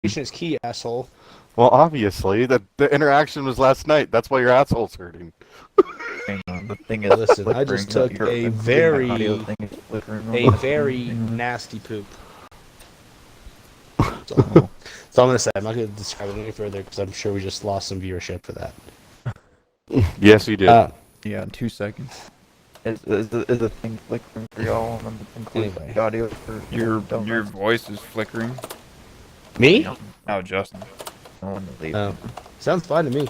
is key, asshole. Well, obviously, the interaction was last night. That's why your asshole's hurting. Hang on, the thing is, Listen, I just took a very very nasty poop. That's all I'm going to say. I'm not going to describe it any further because I'm sure we just lost some viewership for that. Yes, you did. Yeah, in 2 seconds. Is the thing flickering for y'all? And I'm including Anyway. the audio for Your voice is flickering. Me? Oh, Justin. I want to leave. Sounds fine to me.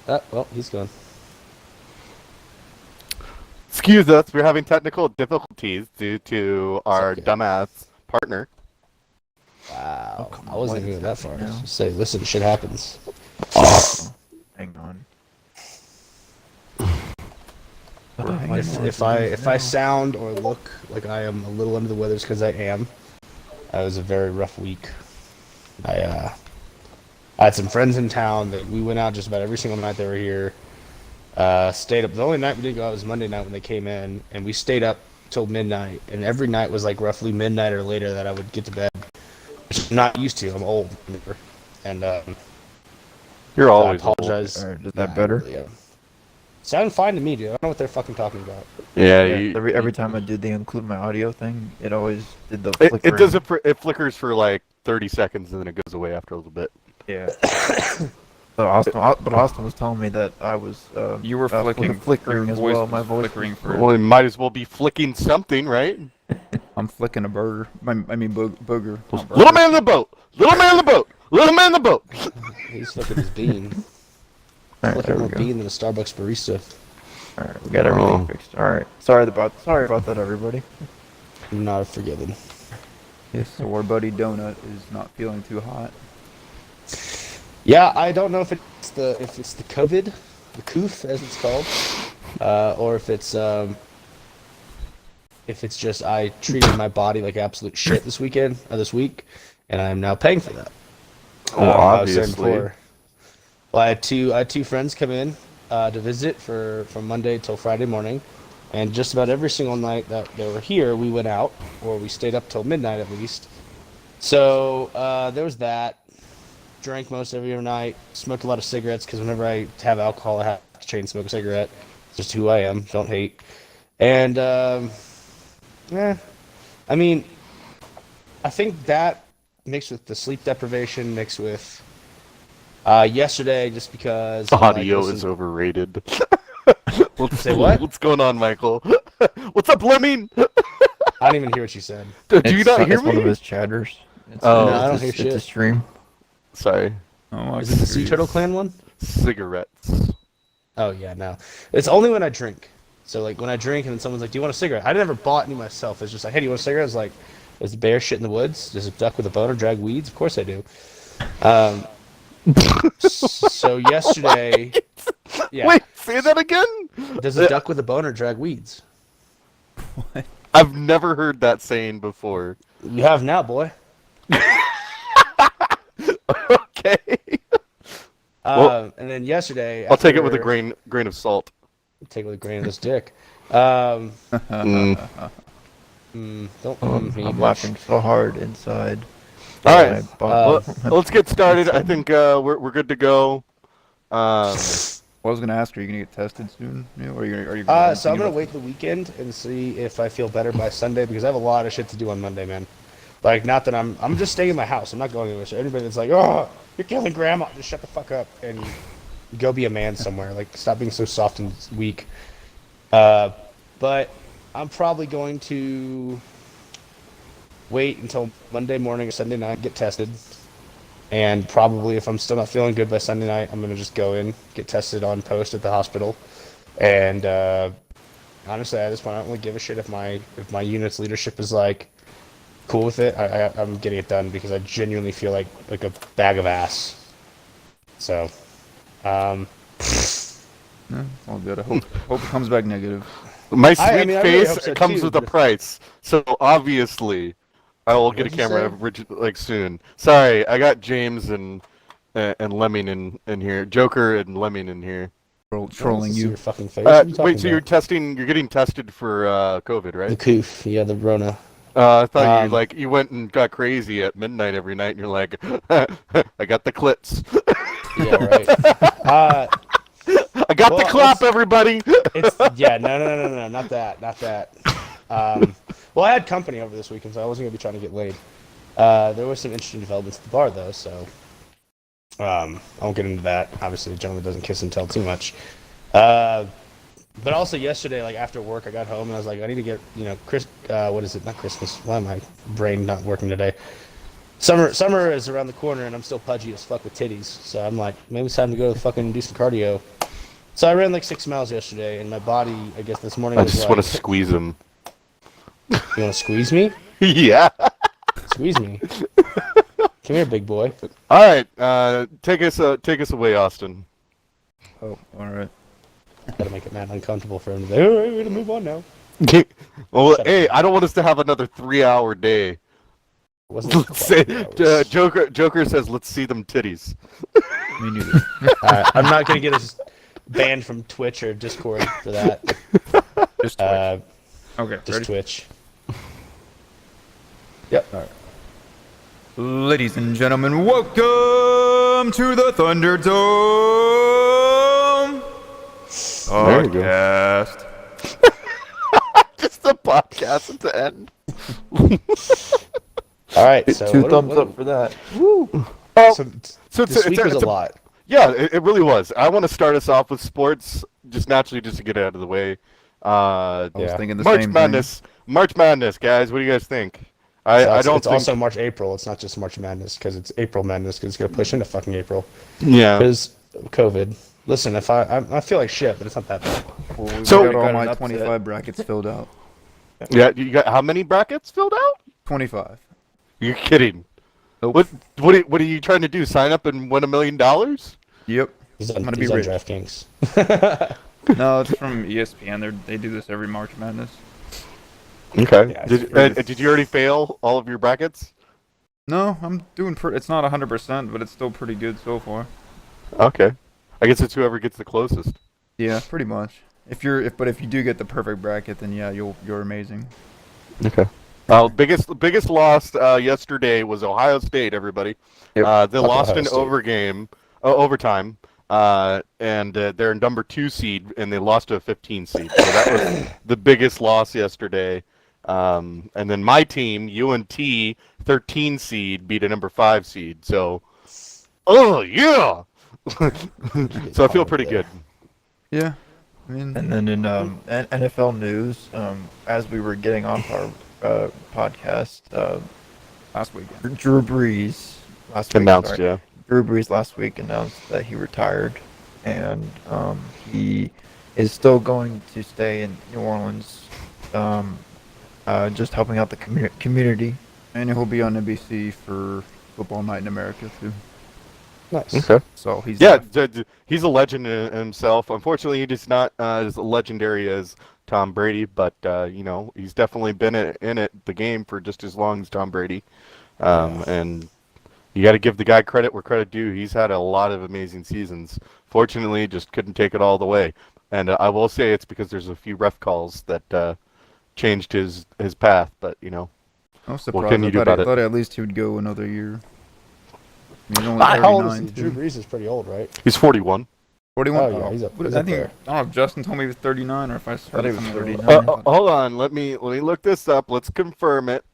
Well, he's gone. Excuse us, we're having technical difficulties due to our okay. dumbass partner. Wow. come I on, wasn't what even is that far. happening now? Just say, listen, shit happens. Hang on. If I sound or look like I am a little under the weather, it's because I am. That was a very rough week. I had some friends in town that we went out just about every single night they were here. Stayed up. The only night we didn't go out was Monday night when they came in, and we stayed up till midnight. And every night was like roughly midnight or later that I would get to bed, which I'm not used to. I'm old, and You're I always apologize. Alright, is that better? Really, yeah. Sounded fine to me, dude. I don't know what they're fucking talking about. Yeah, Every time I did the include my audio thing, it always did the flickering. it does it flickers for like 30 seconds and then it goes away after a little bit. Yeah. But Austin was telling me that I was You were flickering flickering your as voice well. was My voice flickering for. Well, it might as well be flicking something, right? I'm flicking a burger. Booger. not burger. Little man in the boat! Little man in the boat! Little man in the boat! He's flicking his bean. Alright, Flicking there we more go. bean than a Starbucks barista. Alright, we got everything fixed. Alright. Sorry about that, everybody. Not forgiven. Yes, so our buddy Donut is not feeling too hot. Yeah, I don't know if it's the COVID, the coof as it's called, or if it's just I treated my body like absolute shit this week, and I am now paying for that. Well, I was saying obviously. before, well, I had two friends come in to visit from Monday till Friday morning, and just about every single night that they were here, we went out or we stayed up till midnight at least. So there was that. Drank most every other night. Smoked a lot of cigarettes because whenever I have alcohol, I have to chain smoke a cigarette. It's just who I am. Don't hate. And I mean, I think that mixed with the sleep deprivation, mixed with yesterday, just because Audio is overrated. Say what? What's going on, Michael? What's up, Lemming? I don't even hear what you said. Do you not hear It's one of me? his chatters. Oh. No, I don't hear It's a shit. stream. Sorry. Oh, Is it the Sea Turtle Clan one? Cigarettes. Oh yeah, no. It's only when I drink. So like when I drink and then someone's like, "Do you want a cigarette?" I never bought any myself. It's just like, "Hey, do you want a cigarette?" It's like, "Is a bear shit in the woods? Does a duck with a boner drag weeds?" Of course I do. So yesterday, yeah. Wait, say that again? Does a duck with a boner drag weeds? I've never heard that saying before. You have now, boy. Okay. Well, And then yesterday, I'll take it with a after- grain of salt. Take it with a grain of this dick. Mm. Don't. I'm laughing so hard inside. All right. I bought- Well, let's get started. I think we're good to go. Well, I was gonna ask, are you gonna get tested soon? Yeah, or are you gonna So I'm gonna wait the weekend and see if I feel better by Sunday because I have a lot of shit to do on Monday, man. Like, not that I'm just staying in my house. I'm not going anywhere. So anybody that's like, "Oh, you're killing grandma," just shut the fuck up and go be a man somewhere. Like, stop being so soft and weak. But I'm probably going to wait until Monday morning or Sunday night, get tested. And probably if I'm still not feeling good by Sunday night, I'm going to just go in, get tested on post at the hospital. And honestly, at this point, I don't really give a shit if my unit's leadership is like cool with it. I'm getting it done because I genuinely feel like a bag of ass. So, Yeah, all good. I hope it comes back negative. My sweet I mean, I really face hope so comes too, with a but- price, so obviously I will get a What'd you camera say? like soon. Sorry, I got James and Lemming in here, Joker and Lemming in here. Trolling see you. your fucking face. What are you talking Wait, so about? you're getting tested for COVID, The right? coof, yeah, the Rona. I thought Um, you went and got crazy at midnight every night, and you're like, I got the clits. Yeah, right. I got the Well, clap, everybody. It's no, not that. Well, I had company over this weekend, so I wasn't gonna be trying to get laid. There were some interesting developments at the bar, though, so I won't get into that. Obviously, the gentleman doesn't kiss and tell too much. But also yesterday, like after work, I got home and I was like, I need to get, what is it? Not Christmas. Why am my brain not working today? Summer is around the corner, and I'm still pudgy as fuck with titties. So I'm like, maybe it's time to go fucking do some cardio. So I ran like 6 miles yesterday, and my body, I guess this morning. I was just like, want to squeeze him. You want to squeeze me? Yeah. Squeeze me. Come here, big boy. All right. Take us away, Austin. Oh, all right. Gotta make it mad uncomfortable for him to say, "Oh, we're gonna move on now." Well, Shut hey, up. I don't want us to have another 3-hour day. Wasn't Let's say hours. Joker says, "Let's see them titties." Me neither. I'm not gonna get us banned from Twitch or Discord for that. Just Twitch. Okay, Just ready? Twitch. Yep. All right. Ladies and gentlemen, welcome to the Thunderdome There you go. Podcast. Just the podcast at the end. All right, so Two what- thumbs what- up for that. Oh, So, so this week was a lot. Yeah, it really was. I want to start us off with sports, just naturally, just to get it out of the way. I was Yeah. thinking the March same Madness, March Madness, guys. What do you guys think? I don't It's think. also March, April. It's not just March Madness because it's April Madness because it's gonna push into fucking April Yeah. because COVID. Listen, if I feel like shit, but it's not that bad. thing. Well, we So- got all Got an my upset. 25 brackets filled out. Yeah. You got how many brackets filled out? 25. You're kidding. Nope. What are you trying to do? Sign up and win $1 million? Yep. He's on, I'm gonna he's be on rich. DraftKings. No, it's from ESPN. They do this every March Madness. Okay. Yeah, Did you already fail all of your brackets? No, I'm doing it's not 100%, but it's still pretty good so far. Okay. I guess it's whoever gets the closest. Yeah, pretty much. If you do get the perfect bracket, then yeah, you're amazing. Okay. Biggest loss yesterday was Ohio State. Everybody, Yep. they Fuck lost Ohio in State. overtime, and they're number 2 seed, and they lost to a 15 seed. So that was the biggest loss yesterday. And then my team, UNT, 13 seed, beat a number 5 seed. So, oh yeah. So I feel pretty good. Yeah, I mean, And then in NFL news, as we were getting off our podcast, last weekend. Drew Brees last week. Announced, sorry. yeah. Drew Brees last week announced that he retired, and he is still going to stay in New Orleans, just helping out the community. And he'll be on NBC for Football Night in America too. Nice. Okay. So he's Yeah, he's a legend in himself. Unfortunately, he is not as legendary as Tom Brady, but he's definitely been in the game for just as long as Tom Brady. And you got to give the guy credit where credit due. He's had a lot of amazing seasons. Fortunately, just couldn't take it all the way. And I will say it's because there's a few ref calls that changed his path. But I was surprised. can you do I about it? thought at least he would go another year. I mean, he's only How old is 39 he? too. Drew Brees is pretty old, right? he's 41. 41. Oh yeah, he's up. What- He's I up think there. I don't know if Justin told me he was 39 or if I thought he heard was something 39. Hold on, let me look this up. Let's confirm it.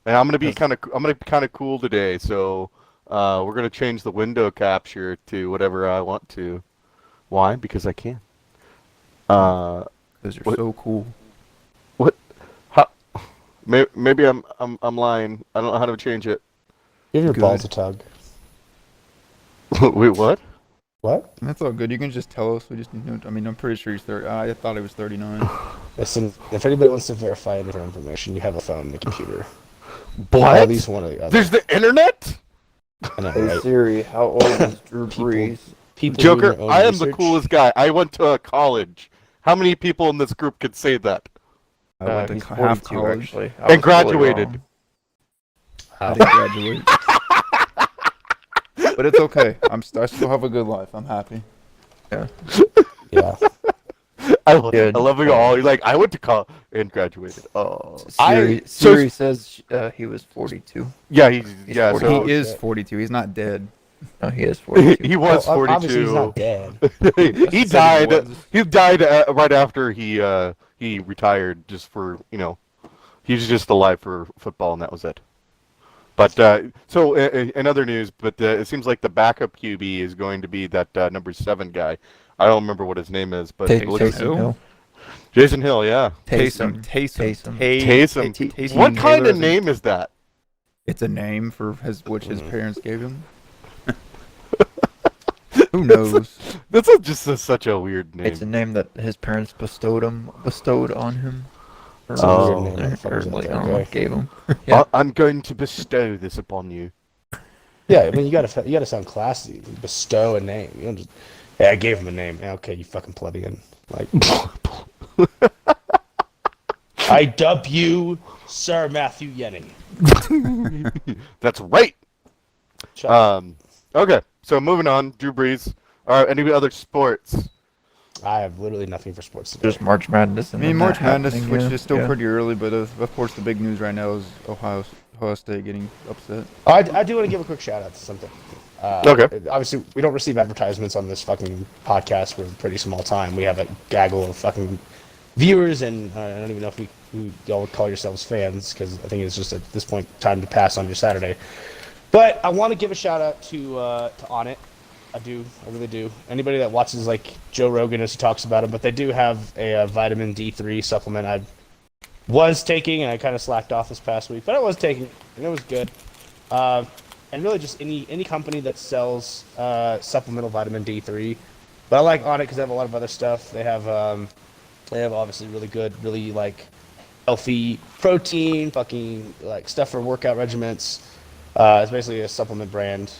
And I'm gonna be kind of cool today. So we're gonna change the window capture to whatever I want to. Why? Because I can. Because you're What? so cool. What? How? Maybe I'm lying. I don't know how to change it. Give your Good. balls a tug. Wait, what? What? That's all good. You can just tell us. We just need to. I mean, I'm pretty sure he's 30. I thought he was 39. Listen, if anybody wants to verify any of our information, you have a phone and a computer. What? Or at least one or the other. There's the internet? I know, Hey right? Siri, how old is Drew People- Brees? People Joker, doing their own I am the research. coolest guy. I went to a college. How many people in this group could say that? I went to He's half 42 college. actually. I And was totally graduated. wrong. I didn't graduate. But it's okay. I still have a good life. I'm happy. Yeah. Yeah. I Yeah, love it all. He's like, I went to college and graduated. Oh, Siri says he was 42. yeah, He's yeah. 40. So He is shit. 42. He's not dead. No, he is 42. he was Well, 42. obviously he's not dead. he said died. he was. He died right after he retired, just for he was just alive for football, and that was it. But so in other news, but it seems like the backup QB is going to be that number 7 guy. I don't remember what his name is, but Taysom Hill. Jason Hill, yeah. Taysom. Taysom. What kind of name is that? It's a name for which his parents gave him. Who knows? That's such a weird name. It's a name that his parents bestowed on him. Oh. Weird name. Or like, I don't know what gave him. I'm going to bestow this upon you. Yeah, I mean you gotta sound classy. Bestow a name. You don't just, hey, I gave him a name. Yeah, okay, you fucking plebeian. Like, I dub you Sir Matthew Yenning. That's right. Shut up. Okay, so moving on. Drew Brees. Any other sports? I have literally nothing for sports today. Just March Madness. I And mean, then March that Madness, happening, which yeah. is still Yeah. pretty early, but of course the big news right now is Ohio State getting upset. I do want to give a quick shout out to something. Okay. Obviously, we don't receive advertisements on this fucking podcast. We're a pretty small time. We have a gaggle of fucking viewers, and I don't even know if y'all would call yourselves fans, because I think it's just at this point time to pass on your Saturday. But I want to give a shout out to On It. I really do. Anybody that watches like Joe Rogan as he talks about it, but they do have a vitamin D3 supplement I was taking, and I kind of slacked off this past week, but I was taking it, and it was good. And really just any company that sells supplemental vitamin D3. But I like On It because they have a lot of other stuff. They have obviously really good, really like healthy protein, fucking like stuff for workout regimens. It's basically a supplement brand.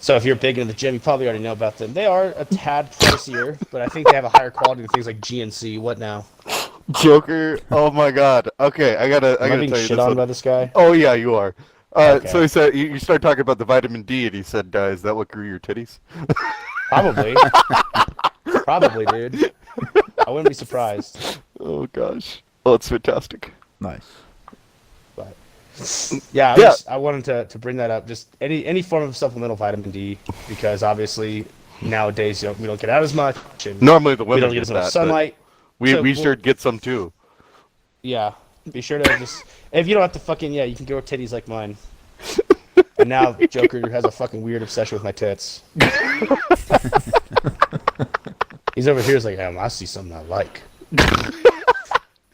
So if you're big into the gym, you probably already know about them. They are a tad pricier, but I think they have a higher quality than things like GNC. What now? Joker. Oh my God. Okay, I gotta Am I tell being you shit this on one. by this guy? Oh yeah, you are. Okay. So he said you started talking about the vitamin D, and he said, "Is that what grew your titties?" Probably. Probably, dude. I wouldn't be surprised. Oh gosh. Oh, it's fantastic. Nice. But yeah, Yeah. I wanted to bring that up. Just any form of supplemental vitamin D, because obviously nowadays we don't get out as much, and Normally the we women don't get as get much that. sunlight. We So we we'll- sure get some too. Yeah, be sure to just if you don't have to fucking you can grow titties like mine. And now Joker has a fucking weird obsession with my tits. He's over here, he's like, I see something I like.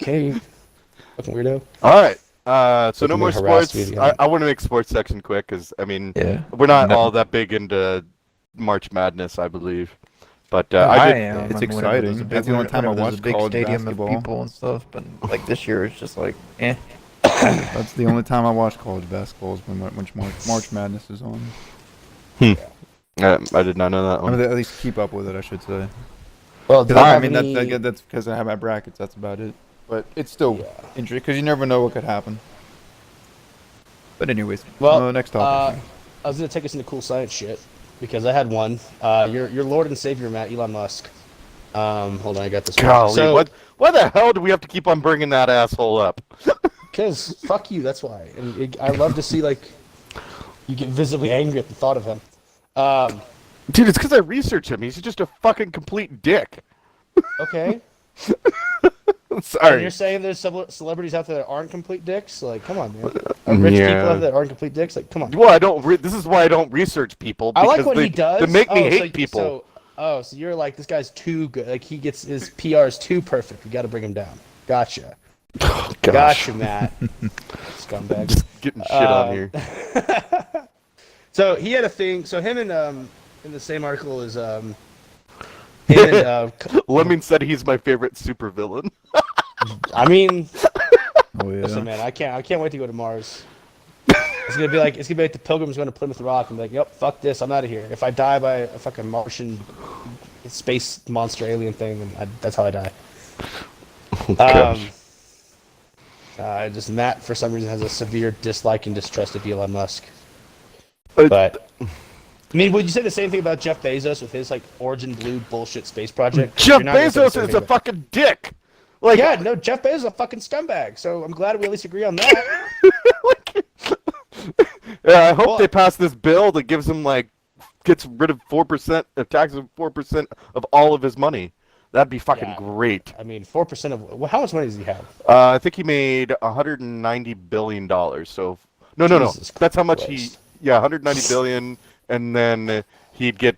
Okay, fucking weirdo. All right. So no Fucking more harass sports. me I again. want to make sports section quick because I mean Yeah. we're not No. all that big into March Madness, I believe. But I I did. am. It's I mean, whenever there's exciting. a big- That's the only time I whenever there's watch a big college stadium basketball. of people and stuff. But like this year, it's just like, eh. That's the only time I watch college basketball is when March Madness is on. I did not know that I mean, one. at least keep up with it, I should say. Well, do they I have mean, any- that's because I have my brackets. That's about it. But it's still Yeah. interesting because you never know what could happen. But anyways, Well, next topic. I was gonna take us into cool science shit because I had one. Your Lord and Savior, Matt, Elon Musk. Hold on, I got this. one. Golly, So, why the hell do we have to keep on bringing that asshole up? Because fuck you, that's why. And I love to see like you get visibly angry at the thought of him. Dude, it's because I researched him. He's just a fucking complete dick. Okay. And Sorry. you're saying there's some celebrities out there that aren't complete dicks? Like, come on, man. Rich people out there that aren't complete dicks? Like, come on. Well, I don't. This is why I don't research people. I like because what they, he does. They make me hate so, people. So you're like, this guy's too good. Like, he gets his PR is too perfect. We got to bring him down. Gotcha. Gosh. Gotcha, Matt. Scumbag. Just getting shit on here. So he had a thing. So him and in the same article is him and Lemming said he's my favorite supervillain. I mean, Oh yeah. listen, man, I can't wait to go to Mars. It's gonna be like the Pilgrims going to Plymouth Rock and be like, yep, fuck this, I'm out of here. If I die by a fucking Martian space monster alien thing, then that's how I die. Gosh. Just Matt for some reason has a severe dislike and distrust of Elon Musk. But But I mean, would you say the same thing about Jeff Bezos with his like Origin Blue bullshit space project? Jeff You're not gonna say the Bezos same is thing a about- fucking dick. Like, Yeah, no, Jeff Bezos is a fucking scumbag. So I'm glad we at least agree on that. yeah, I hope Well- they pass this bill that gives him gets rid of 4% of taxes, 4% of all of his money. That'd be fucking Yeah. great. I mean, 4% of well, how much money does he have? I think he made $190 billion. So no. Jesus That's how much Christ. he. Yeah, 190 billion, and then he'd get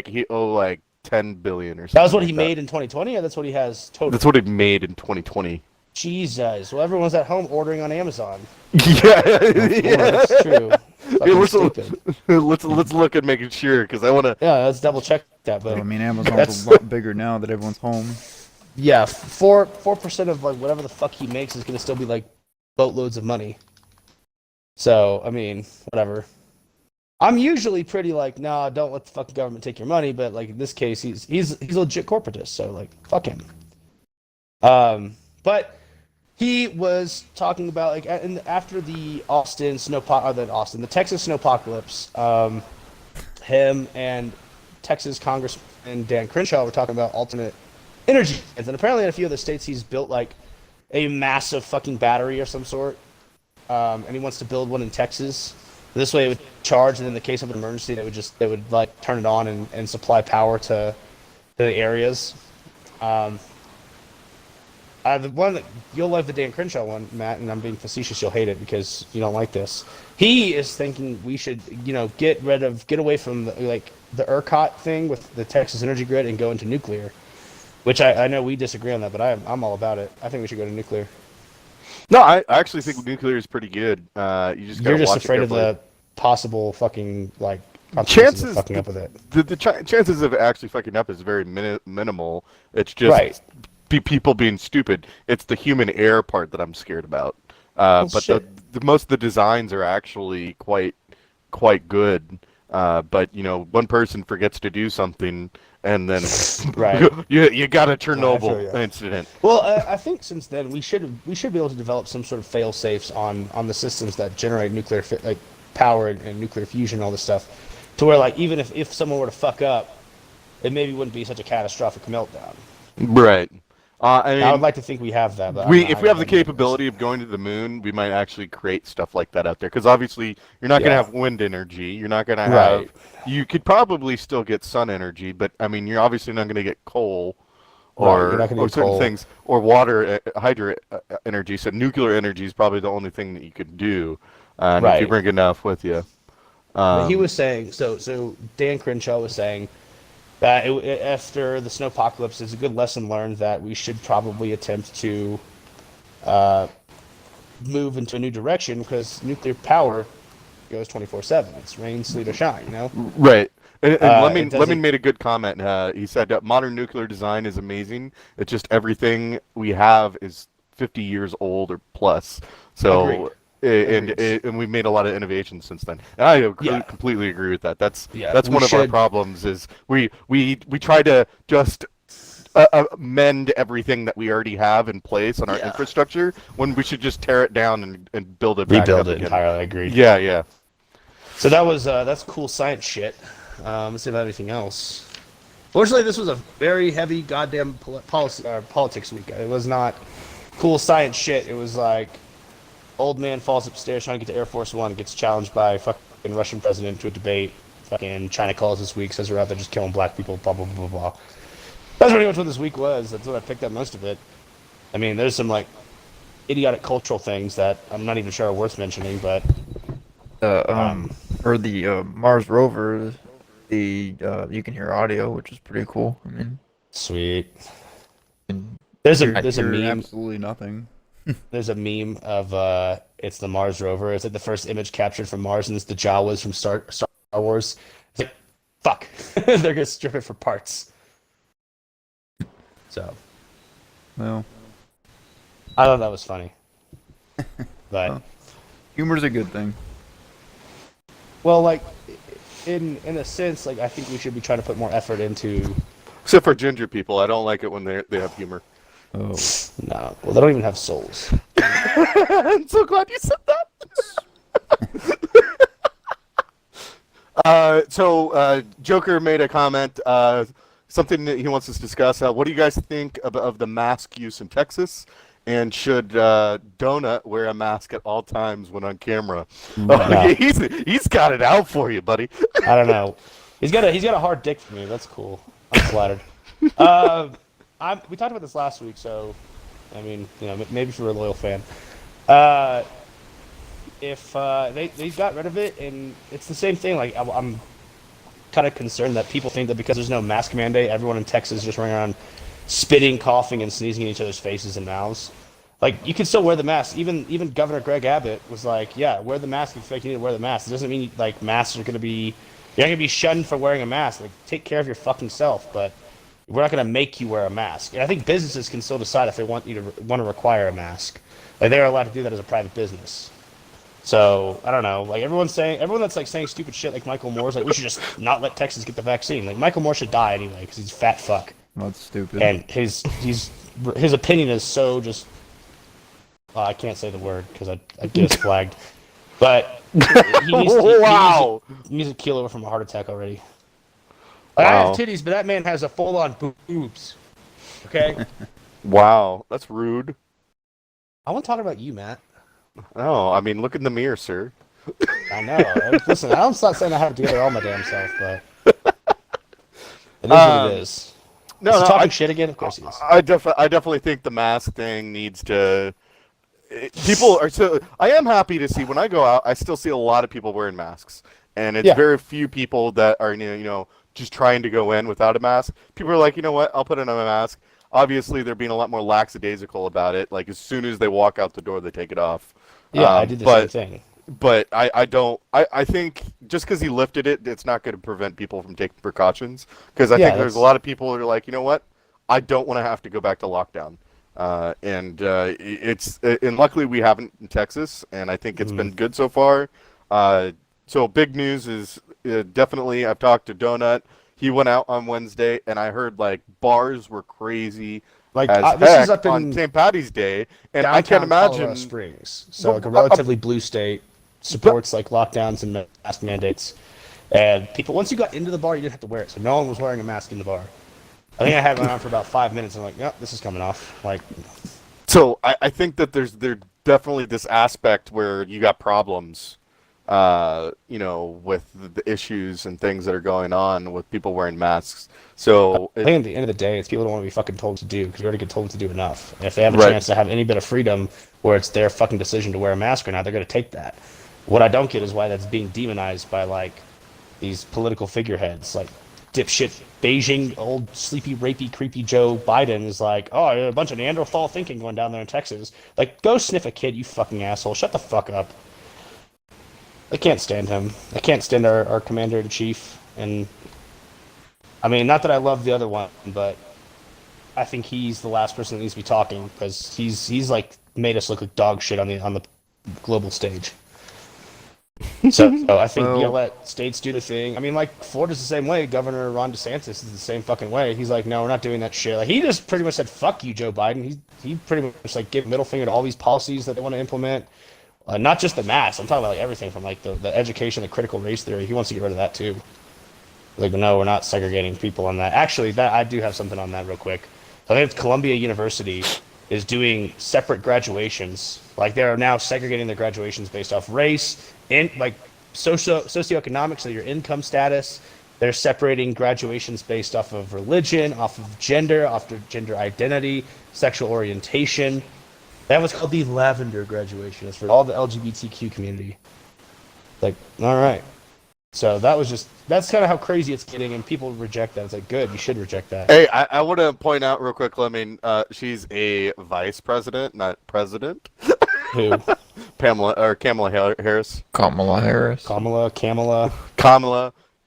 he owe 10 billion or something. That was what he like made in 2020, or that's what he has total? That's what he made in 2020. Jesus. Well, everyone's at home ordering on Amazon. Yeah, Well, that's true. Fucking let's, stupid. let's look at making sure because I want to. Yeah, let's double check that. So, But I mean, Amazon's That's- a lot bigger now that everyone's home. yeah, 4% of like whatever the fuck he makes is gonna still be like boatloads of money. So I mean, whatever. I'm usually pretty like, nah, don't let the fucking government take your money. But like in this case, he's a legit corporatist. So like, fuck him. But he was talking about like after the Texas snowpocalypse, him and Texas Congressman Dan Crenshaw were talking about alternate energy, and then apparently in a few other states he's built like a massive fucking battery of some sort, and he wants to build one in Texas. This way it would charge, and in the case of an emergency, they would like turn it on and supply power to the areas. The one that you'll like the Dan Crenshaw one, Matt, and I'm being facetious. You'll hate it because you don't like this. He is thinking we should, get away from the ERCOT thing with the Texas Energy Grid and go into nuclear. Which I know we disagree on that, but I'm all about it. I think we should go to nuclear. No, I actually think nuclear is pretty good. You just You're gotta just watch it afraid of carefully. the possible fucking consequences Chances of fucking up with it. The chances of actually fucking up is very minimal. It's just Right. People being stupid. It's the human error part that I'm scared about. But shit. the most of the designs are actually quite good. But one person forgets to do something, and then Right. you got a Chernobyl feel ya. incident. Well, I think since then we should be able to develop some sort of fail safes on the systems that generate nuclear power and nuclear fusion and all this stuff, to where even if someone were to fuck up, it maybe wouldn't be such a catastrophic meltdown. Right. I mean, I would like to think we have that. But if we have the capability of going to the moon, we might actually create stuff like that out there. Because obviously, you're not going to have wind energy. You're not going to have. Right. You could probably still get sun energy, but I mean, you're obviously not going to get coal, Right, or you're not gonna or get certain coal. things, or water, hydro energy. So nuclear energy is probably the only thing that you could do, if you Right. bring enough with you. But he was saying so. Dan Crenshaw was saying that after the snowpocalypse, it's a good lesson learned that we should probably attempt to move into a new direction, because nuclear power goes 24/7. It's rain, sleet, or shine. Right. And it Lemon doesn't- made a good comment. He said modern nuclear design is amazing. It's just everything we have is 50 years old or plus. So, Agreed. and we've made a lot of innovations since then. And I Yeah. completely agree with that. That's Yeah, that's we one of our should- problems is we try to just mend everything that we already have in place on our Yeah. infrastructure when we should just tear it down and build it back Rebuild up it again. entirely. I agree. Yeah. So that's cool science shit. Let's see about anything else. Fortunately, this was a very heavy goddamn politics week. It was not cool science shit. It was like old man falls upstairs trying to get to Air Force One, gets challenged by fucking Russian president to a debate. Fucking China calls this week, says we're out there just killing black people. Blah blah blah blah. That's pretty much what this week was. That's what I picked up most of it. I mean, there's some idiotic cultural things that I'm not even sure are worth mentioning, but For the Mars rover, you can hear audio, which is pretty cool. I mean, sweet. and There's a Hear meme. absolutely nothing. There's a meme of it's the Mars rover. It's like the first image captured from Mars, and it's the Jawas from Star Wars. It's like, fuck, they're gonna strip it for parts. So Well, I thought that was funny, but Well. humor's a good thing. well, in a sense, I think we should be trying to put more effort into. Except for ginger people, I don't like it when they have humor. Oh, No, well, they don't even have souls. I'm so glad you said that. Joker made a comment, something that he wants us to discuss. What do you guys think of the mask use in Texas? And should Donut wear a mask at all times when on camera? No. He's got it out for you, buddy. I don't know. He's got a hard dick for me. That's cool. I'm flattered. We talked about this last week, so I mean, maybe if you're a loyal fan. If they got rid of it, and it's the same thing. Like I'm kind of concerned that people think that because there's no mask mandate, everyone in Texas is just running around spitting, coughing, and sneezing in each other's faces and mouths. Like, you can still wear the mask. Even Governor Greg Abbott was like, yeah, wear the mask if you feel like you need to wear the mask. It doesn't mean, like, masks are going to be... You're not going to be shunned for wearing a mask. Like, take care of your fucking self, but we're not going to make you wear a mask. And I think businesses can still decide if they want to require a mask. Like, they're allowed to do that as a private business. So, I don't know. Like, everyone that's, like, saying stupid shit like Michael Moore's like, we should just not let Texas get the vaccine. Like, Michael Moore should die anyway because he's a fat fuck. Well, that's stupid. And his opinion is so just... I can't say the word because I get us flagged. But he needs to keel over from a heart attack already. Like, I have titties, but that man has a full-on boobs. Okay? Wow, that's rude. I want to talk about you, Matt. No, I mean, look in the mirror, sir. I know. Listen, I'm not saying I have it together all my damn self, but it is what it is. No, is he talking shit again? Of course he is. I definitely think the mask thing needs to... People are so... I am happy to see, when I go out, I still see a lot of people wearing masks. And it's very few people that are, just trying to go in without a mask. People are like, you know what, I'll put on a mask. Obviously, they're being a lot more lackadaisical about it. Like, as soon as they walk out the door, they take it off. Yeah, I did the same thing. But I think just because he lifted it, it's not going to prevent people from taking precautions. Because I think there's a lot of people that are like, you know what, I don't want to have to go back to lockdown. And luckily we haven't in Texas, and I think it's been good so far. So big news is definitely, I've talked to Donut. He went out on Wednesday, and I heard like bars were crazy. Like this is up on St. Patty's Day, and I can't imagine Colorado Springs, so like a relatively blue state supports like lockdowns and mask mandates. And people, once you got into the bar, you didn't have to wear it, so no one was wearing a mask in the bar. I think I had it on for about 5 minutes, and I'm like, yep, this is coming off. Like, so I think that there's definitely this aspect where you got problems, with the issues and things that are going on with people wearing masks. So I think at the end of the day, it's people don't want to be fucking told to do because we already get told to do enough. And if they have a chance to have any bit of freedom where it's their fucking decision to wear a mask or not, they're going to take that. What I don't get is why that's being demonized by like these political figureheads, like dipshit Beijing old sleepy rapey creepy Joe Biden is like, oh, a bunch of Neanderthal thinking going down there in Texas. Like, go sniff a kid, you fucking asshole. Shut the fuck up. I can't stand him. I can't stand our commander-in-chief. And I mean, not that I love the other one, but I think he's the last person that needs to be talking because he's like made us look like dog shit on the global stage. So I think you let states do the thing. I mean, like Florida's the same way. Governor Ron DeSantis is the same fucking way. He's like, no, we're not doing that shit. Like he just pretty much said, "Fuck you, Joe Biden." He pretty much like gave middle finger to all these policies that they want to implement. Not just the mask. I'm talking about like everything from like the education, the critical race theory. He wants to get rid of that too. Like, no, we're not segregating people on that. Actually, that I do have something on that real quick. I think it's Columbia University is doing separate graduations. Like, they are now segregating their graduations based off race and like socioeconomic, so your income status. They're separating graduations based off of religion, off of gender identity, sexual orientation. That was called the Lavender graduation. It's for all the LGBTQ community. Like, all right. So that's kind of how crazy it's getting, and people reject that. It's like, good, you should reject that. Hey, I want to point out real quick, I mean, she's a vice president, not president. Who? Kamala Harris. Kamala Harris. Kamala.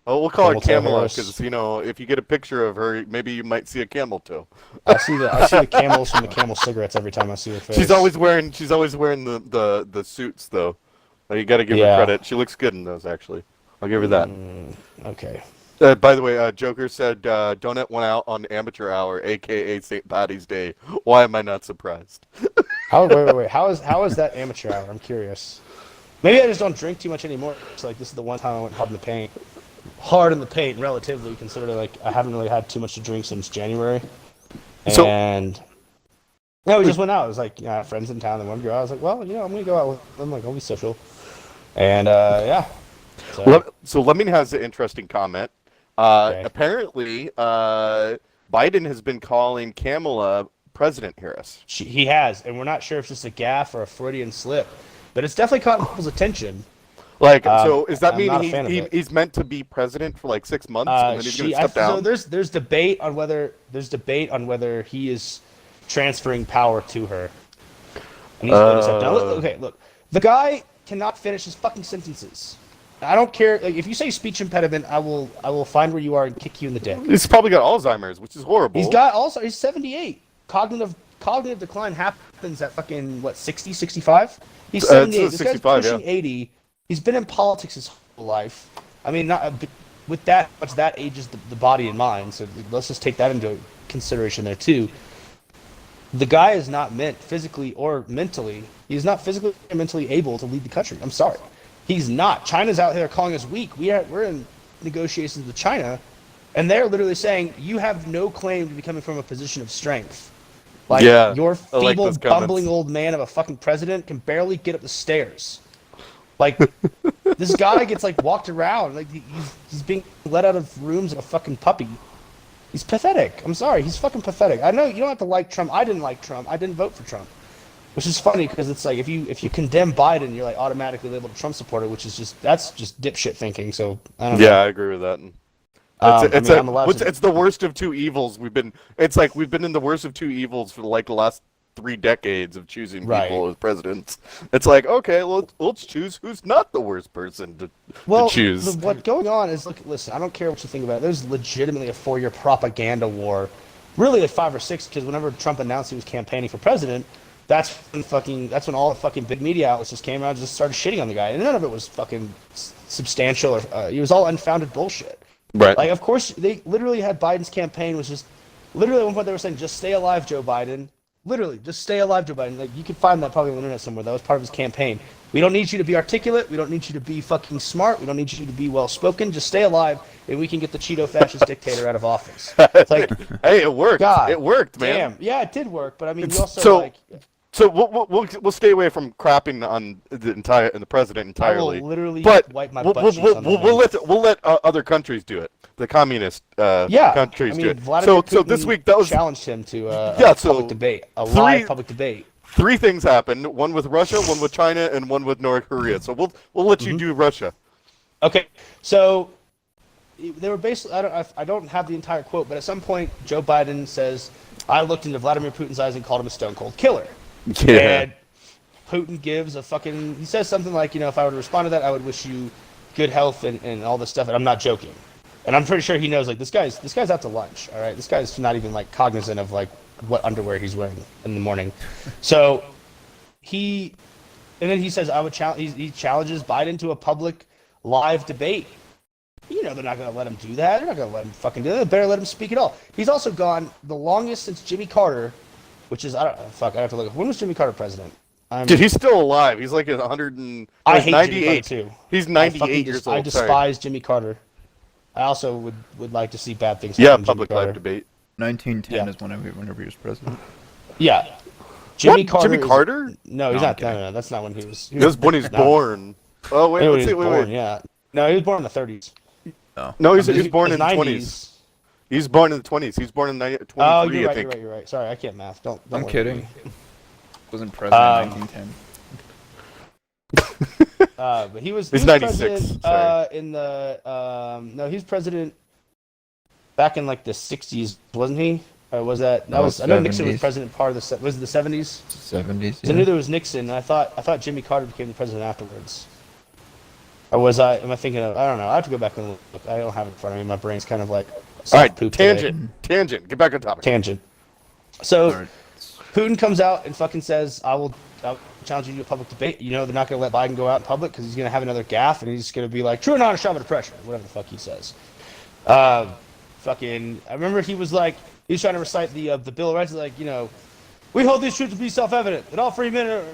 Oh, we'll call her Kamala Harris. because if you get a picture of her, maybe you might see a camel toe. I see the camels from the Camel cigarettes every time I see her face. She's always wearing the suits though. You got to give her credit. She looks good in those actually. I'll give her that. Okay. By the way, Joker said Donut went out on amateur hour, aka St. Patty's Day. Why am I not surprised? Wait. How is that amateur hour? I'm curious. Maybe I just don't drink too much anymore. It's like this is the one time I went hard in the paint. hard in the paint, relatively, considering like I haven't really had too much to drink since January. So- And yeah, we just went out. It was like, I have friends in town and one girl. I was like, well, I'm gonna go out with them. Like, I'll be social. And yeah. So Lemon has an interesting comment. Okay. Apparently, Biden has been calling Kamala President Harris. He has, and we're not sure if it's just a gaffe or a Freudian slip, but it's definitely caught people's attention. Like, so does that I'm not a fan of mean it. he's meant to be president for like 6 months and then he's going to step down? So there's debate on whether he is transferring power to her. And he's going to step down. Okay, look, the guy cannot finish his fucking sentences. I don't care. Like, if you say speech impediment, I will find where you are and kick you in the dick. He's probably got Alzheimer's, which is horrible. He's 78. Cognitive decline happens at fucking 60, 65? He's 78. This guy's 65, pushing 80. He's been in politics his whole life. I mean, not with that much that ages the body and mind. So let's just take that into consideration there too. The guy is not meant physically or mentally. He's not physically or mentally able to lead the country. I'm sorry. He's not. China's out there calling us weak. We're in negotiations with China, and they're literally saying you have no claim to be coming from a position of strength. Like, Yeah, your I like feeble, those comments. bumbling old man of a fucking president can barely get up the stairs. Like, this guy gets like walked around like he's being let out of rooms like a fucking puppy. He's pathetic. I'm sorry. He's fucking pathetic. I know you don't have to like Trump. I didn't like Trump. I didn't vote for Trump. Which is funny because it's like if you condemn Biden, you're like automatically labeled a Trump supporter, which is that's just dipshit thinking. So I don't know. Yeah, I agree with that. It's the worst of two evils. It's like we've been in the worst of two evils for like the last 3 decades of choosing people as presidents. It's like, okay, well, let's choose who's not the worst person to choose. What's going on is, look, listen, I don't care what you think about it. There's legitimately a 4-year propaganda war, really like 5 or 6, because whenever Trump announced he was campaigning for president, that's when all the fucking big media outlets just came out and just started shitting on the guy, and none of it was fucking substantial or it was all unfounded bullshit. Right. Like, of course, they literally had Biden's campaign was just literally at one point they were saying, "Just stay alive, Joe Biden." Literally, just stay alive, Joe Biden. Like, you can find that probably on the internet somewhere. That was part of his campaign. We don't need you to be articulate. We don't need you to be fucking smart. We don't need you to be well-spoken. Just stay alive, and we can get the Cheeto fascist dictator out of office. It's like, hey, it worked. God, it worked, man. Damn. Yeah, it did work. But I mean, you also So we'll stay away from crapping on the president entirely. I will literally but wipe my we'll, butt cheeks on we'll let other countries do it. The communist countries do it. Vladimir So Putin this week that was challenged him to public debate, live public debate. 3 things happened: one with Russia, one with China, and one with North Korea. So we'll let you do Russia. Okay, so they were basically I don't have the entire quote, but at some point Joe Biden says, "I looked into Vladimir Putin's eyes and called him a stone cold killer." Yeah. And Putin gives he says something like, if I were to respond to that, I would wish you good health and all this stuff. And I'm not joking. And I'm pretty sure he knows, like, this guy's out to lunch. All right. This guy's not even like cognizant of like what underwear he's wearing in the morning. So and then he says, he challenges Biden to a public live debate. They're not going to let him do that. They're not going to let him fucking do that. They better let him speak at all. He's also gone the longest since Jimmy Carter, which is, I have to look. When was Jimmy Carter president? Dude, he's still alive. He's like 100 and... I hate 98. Jimmy Carter too. He's 98 years old. I despise Jimmy Carter. I also would like to see bad things happen. Yeah, public live debate. 1910 is whenever he was president. Yeah. Jimmy Carter. Jimmy Carter? No, he's not. No, that's not when he was. He was when he's born. Oh, wait, let's see. Wait. Yeah. No, he was born in the 30s. No, he's born in the 20s. He's born in the 20s. He's born in 23, you're I think. You're right. Sorry, I can't math. Don't I'm worry kidding. Wasn't president in 1910. But he was 96. In the he was president back in like the 60s, wasn't he? Or was that was? 70s. I know Nixon was president part of was it the 70s? 70s. I knew there was Nixon. And I thought Jimmy Carter became the president afterwards. Or was I? Am I thinking of? I don't know. I have to go back and look. I don't have it in front of me. My brain's kind of like. All right, tangent. Get back on topic. Tangent. So, Putin comes out and fucking says, I'll challenge you to a public debate. They're not going to let Biden go out in public because he's going to have another gaffe and he's going to be like, true or not, a shove of depression, whatever the fuck he says. I remember he was trying to recite the Bill of Rights, like, we hold these truths to be self-evident, that all free men are,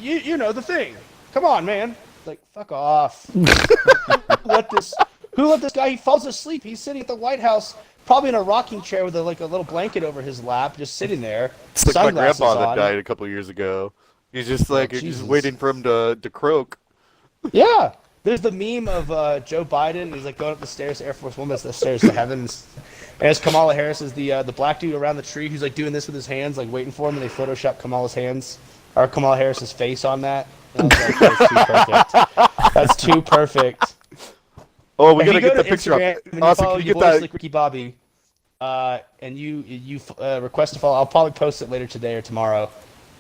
you know the thing. Come on, man. Like, fuck off. Who let this guy? He falls asleep. He's sitting at the White House, probably in a rocking chair with a little blanket over his lap, just sitting there. It's like my sunglasses grandpa that on. died a couple years ago. He's just like just Jesus. waiting for him to croak. Yeah. There's the meme of Joe Biden. He's like going up the stairs to Air Force One, that's the stairs to heaven. And as Kamala Harris is the black dude around the tree who's like doing this with his hands, like waiting for him, and they Photoshop Kamala Harris's face on that. And I was like, that's too perfect. That's too perfect. Oh, we If gotta you go get the to picture Instagram up. and you Austin, follow can you your get boys that? like Ricky Bobby, and you request to follow, I'll probably post it later today or tomorrow.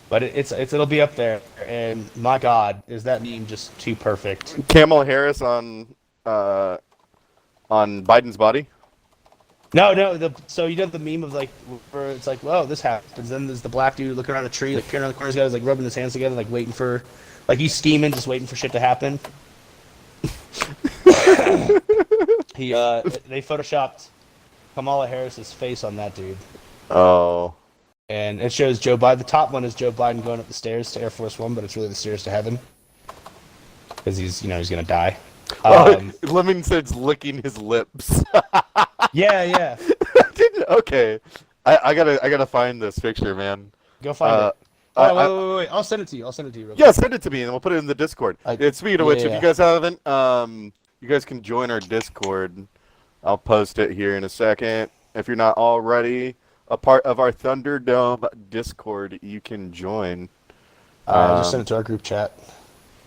But it'll be up there, and my God, is that meme just too perfect? Kamala Harris on Biden's body. No. So you know the meme of like, where it's like, whoa, this happens. Then there's the black dude looking around the tree, like peering around the corners, guys like rubbing his hands together, like waiting for, like he's scheming, just waiting for shit to happen. They photoshopped Kamala Harris's face on that dude. Oh. And it shows Joe Biden. The top one is Joe Biden going up the stairs to Air Force One, but it's really the stairs to heaven. Because he's gonna die. Lemon said's licking his lips. Yeah. Okay. I gotta find this picture, man. Go find it. Wait. I'll send it to you. Real quick. Yeah, send it to me and we'll put it in the Discord. Speaking of which, if yeah. you guys haven't, you guys can join our Discord. I'll post it here in a second. If you're not already a part of our Thunderdome Discord, you can join. I just sent it to our group chat.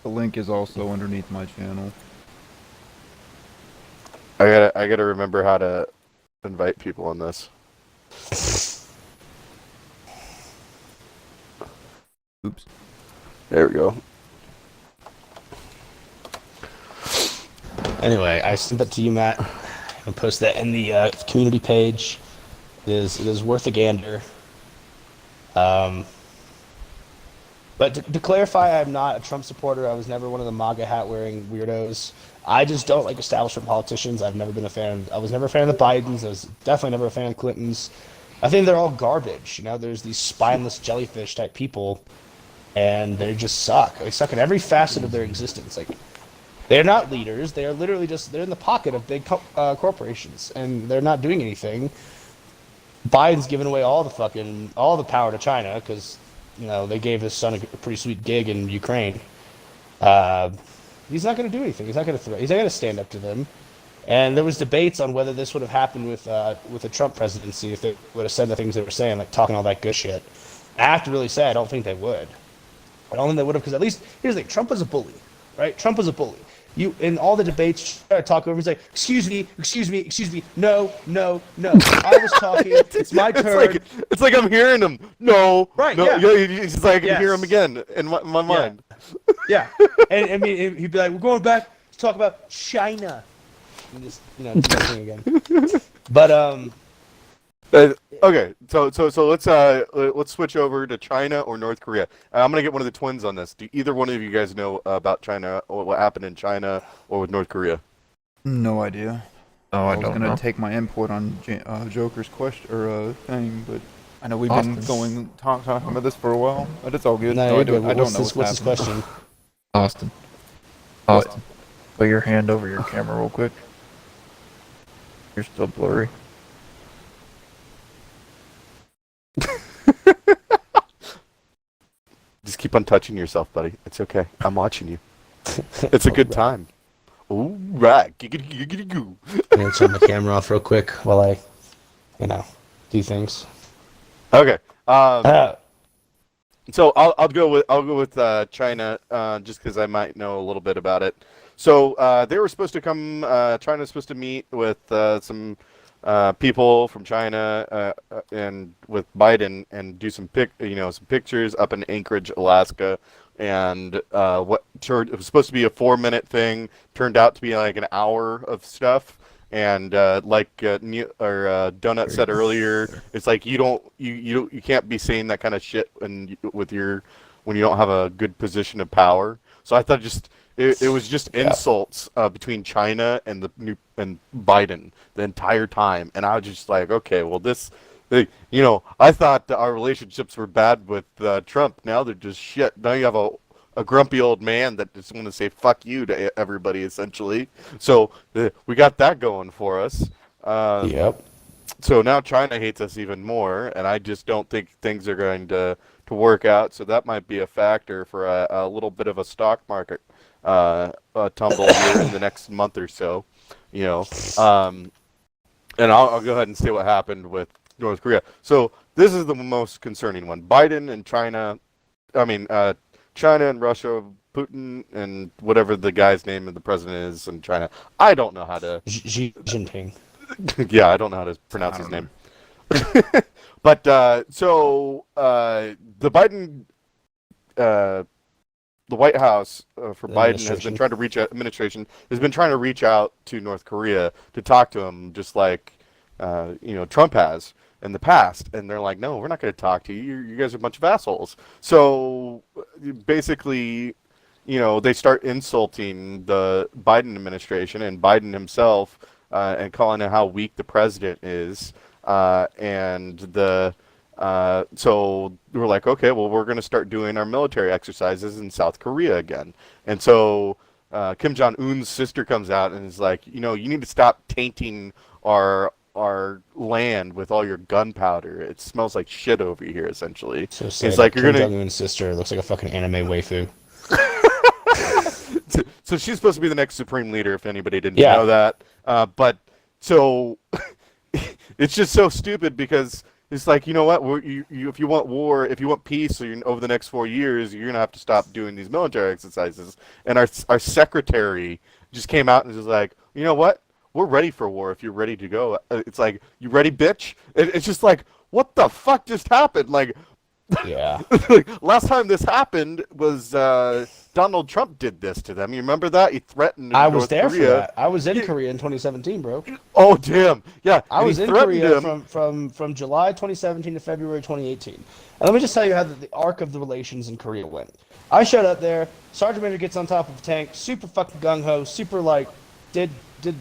The link is also underneath my channel. I gotta remember how to invite people on this. Oops. There we go. Anyway, I sent that to you, Matt. I'll post that in the community page. It is worth a gander. But to clarify, I'm not a Trump supporter. I was never one of the MAGA hat wearing weirdos. I just don't like establishment politicians. I've never been a fan. I was never a fan of the Bidens. I was definitely never a fan of Clintons. I think they're all garbage. You know, there's these spineless jellyfish type people, and they just suck. They suck in every facet of their existence. Like, they're not leaders. They are literally they're in the pocket of big corporations, and they're not doing anything. Biden's giving away all the power to China because, you know, they gave his son a pretty sweet gig in Ukraine. He's not going to do anything. He's not going to stand up to them. And there was debates on whether this would have happened with the Trump presidency if they would have said the things they were saying, like talking all that good shit. I have to really say I don't think they would. I don't think they would have, because at least here's the thing: Trump was a bully, right? Trump was a bully. You in all the debates try to talk over. He's like, excuse me, no. I was talking. It's my turn. It's like I'm hearing him. No, Right, No, yeah. He's like I can hear Yes. him again in my mind. Yeah, and I mean he'd be like, we're going back to talk about China. And just do that thing again. But Okay, so let's switch over to China or North Korea. I'm gonna get one of the twins on this. Do either one of you guys know about China or what happened in China or with North Korea? No idea. Oh, I was don't gonna know. take my input on Joker's question or thing, but I know we've Austin. been talking about this for a while. But it's all good. no, I you're don't good. know What's his happening. question? Austin. Put your hand over your camera real quick. You're still blurry. Just keep on touching yourself, buddy. It's okay. I'm watching you. It's a good time. All right. Giggity goo. I'm gonna turn the camera off real quick while I, do things. Okay. Uh, So I'll go with China just because I might know a little bit about it. So they were supposed to come. China's supposed to meet with some people from China and with Biden and do some pictures up in Anchorage, Alaska. And it was supposed to be a 4-minute thing, turned out to be like an hour of stuff. And Donut said earlier, it's like you can't be saying that kind of shit when you don't have a good position of power. So I thought it was just insults between China and and Biden the entire time, and I was just like, okay, well I thought that our relationships were bad with Trump. Now they're just shit. Now you have a a grumpy old man that just want to say fuck you to everybody essentially. So we got that going for us. Yep. So now China hates us even more, and I just don't think things are going to work out. So that might be a factor for a little bit of a stock market tumble here in the next month or so. You know, and I'll go ahead and say what happened with North Korea. So this is the most concerning one. Biden and China, China and Russia, Putin and whatever the guy's name of the president is in China. I don't know how to... Xi Jinping. Yeah, I don't know how to pronounce his name. But, the Biden... the White House for Biden has been trying to reach out, administration has been trying to reach out to North Korea to talk to him, just like Trump has in the past, and they're like, no, we're not going to talk to you. You guys are a bunch of assholes. So basically, they start insulting the Biden administration and Biden himself, and calling it how weak the president is, so we're like, okay, well, we're going to start doing our military exercises in South Korea again. And so Kim Jong-un's sister comes out and is like, you need to stop tainting our land with all your gunpowder. It smells like shit over here, essentially. So it's like Kim Jong-un's sister looks like a fucking anime waifu. So she's supposed to be the next supreme leader, if anybody didn't know that. But so it's just so stupid because it's like, you know what? If you want war, if you want peace over the next 4 years, you're going to have to stop doing these military exercises. And our secretary just came out and was like, you know what? We're ready for war if you're ready to go. It's like, you ready, bitch? It's just like, what the fuck just happened? Like, yeah. Last time this happened was Donald Trump did this to them. You remember that? He threatened I was North there Korea. for that. I was in Korea in 2017, bro. Oh, damn. Yeah. I was in Korea from July 2017 to February 2018. And let me just tell you how the arc of the relations in Korea went. I showed up there. Sergeant Major gets on top of a tank, super fucking gung-ho, super did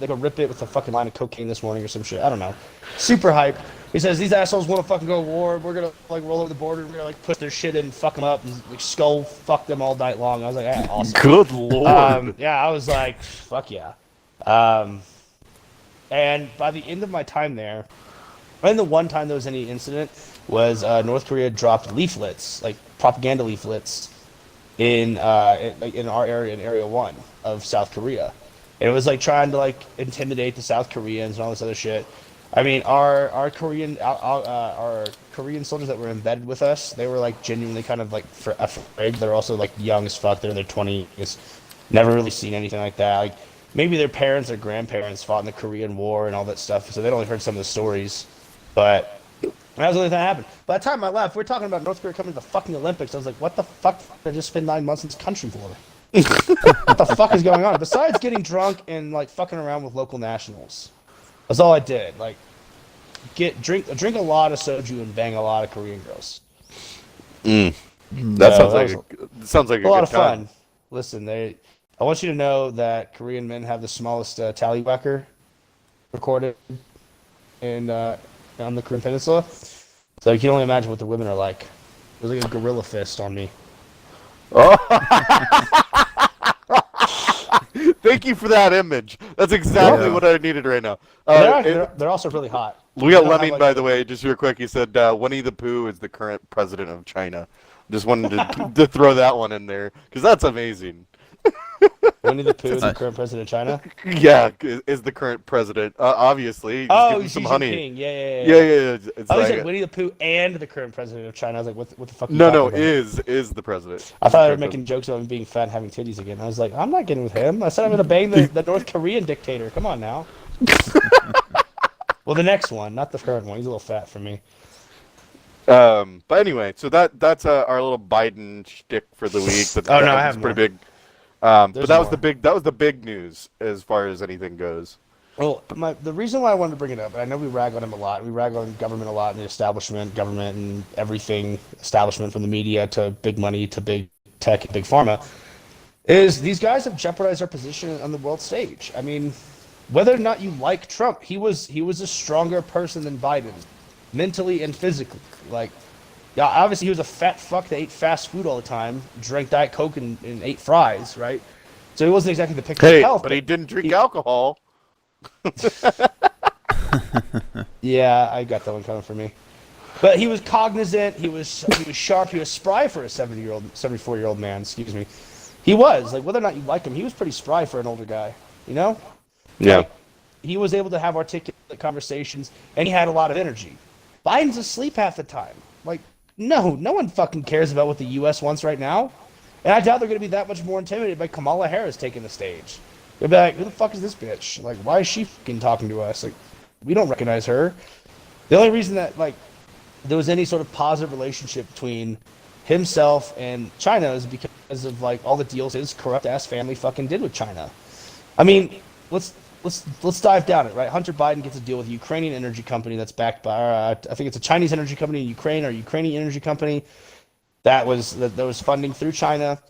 like a rip it with a fucking line of cocaine this morning or some shit. I don't know. Super hype. He says, these assholes want to fucking go to war. We're going to roll over the border. We're going to push their shit in and fuck them up and skull fuck them all night long. I was like, yeah, awesome. Good lord. Yeah, I was like, fuck yeah. And by the end of my time there, and the one time there was any incident was North Korea dropped leaflets, like propaganda leaflets, in our area, in Area 1 of South Korea. And it was like trying to intimidate the South Koreans and all this other shit. I mean, our Korean soldiers that were embedded with us, they were genuinely kind of afraid. They're also young as fuck. They're in their 20s, never really seen anything like that. Maybe their parents or grandparents fought in the Korean War and all that stuff, so they'd only heard some of the stories. But that was the only thing that happened. By the time I left, we're talking about North Korea coming to the fucking Olympics. I was like, what the fuck did I just spend 9 months in this country for? What the fuck is going on? Besides getting drunk and fucking around with local nationals. That's all I did. Drink a lot of soju and bang a lot of Korean girls. That sounds like a lot good of time. fun. Listen, I want you to know that Korean men have the smallest tallywhacker recorded on the Korean Peninsula. So you can only imagine what the women are like. It was like a gorilla fist on me. Oh. Thank you for that image. That's exactly what I needed right now. They're also really hot. We got Lemming, by the way, just real quick. He said Winnie the Pooh is the current president of China. Just wanted to throw that one in there because that's amazing. Winnie the Pooh is the current president of China? Yeah, is the current president. Obviously. He's some Xi honey. Jinping. Yeah. It's he said Winnie the Pooh and the current president of China. I was like, what the fuck are you No, talking about? is the president. I thought they were making jokes about him being fat and having titties again. I was like, I'm not getting with him. I said I'm going to bang the North Korean dictator. Come on now. Well, the next one, not the current one. He's a little fat for me. But anyway, so that's our little Biden shtick for the week. I have pretty more. big. But that was more. the big news as far as anything goes. Well, the reason why I wanted to bring it up, and I know we rag on him a lot. We rag on government a lot, and the establishment, government, and everything, establishment from the media to big money to big tech and big pharma, is these guys have jeopardized our position on the world stage. I mean, whether or not you like Trump, he was a stronger person than Biden, mentally and physically. Yeah, obviously he was a fat fuck that ate fast food all the time, drank Diet Coke and ate fries, right? So he wasn't exactly the picture of health. But he didn't drink alcohol. Yeah, I got that one coming for me. But he was cognizant. He was sharp. He was spry for a 74-year-old man. Excuse me. He was like, whether or not you like him, he was pretty spry for an older guy. You know? Yeah. Like, he was able to have articulate conversations, and he had a lot of energy. Biden's asleep half the time. Like, no one fucking cares about what the U.S. wants right now. And I doubt they're going to be that much more intimidated by Kamala Harris taking the stage. They'll be like, who the fuck is this bitch? Like, why is she fucking talking to us? Like, we don't recognize her. The only reason that, like, there was any sort of positive relationship between himself and China is because of, like, all the deals his corrupt-ass family fucking did with China. I mean, let's dive down it, right? Hunter Biden gets a deal with a Ukrainian energy company that's backed by, I think it's a Chinese energy company in Ukraine or a Ukrainian energy company that was funding through China.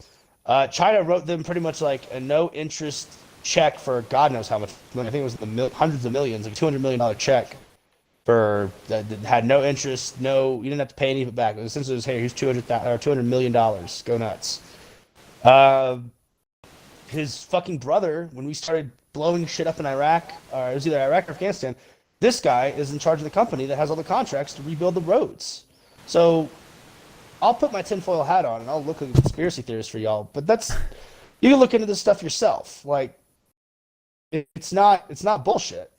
China wrote them pretty much like a no-interest check for God knows how much. I think it was hundreds of millions, like $200 million check for that had no interest, you didn't have to pay any of it back. It was essentially, hey, here's $200 million. Go nuts. His fucking brother, when we started blowing shit up in Iraq, or it was either Iraq or Afghanistan, this guy is in charge of the company that has all the contracts to rebuild the roads. So I'll put my tinfoil hat on and I'll look at conspiracy theories for y'all. But you can look into this stuff yourself. Like, it's not bullshit.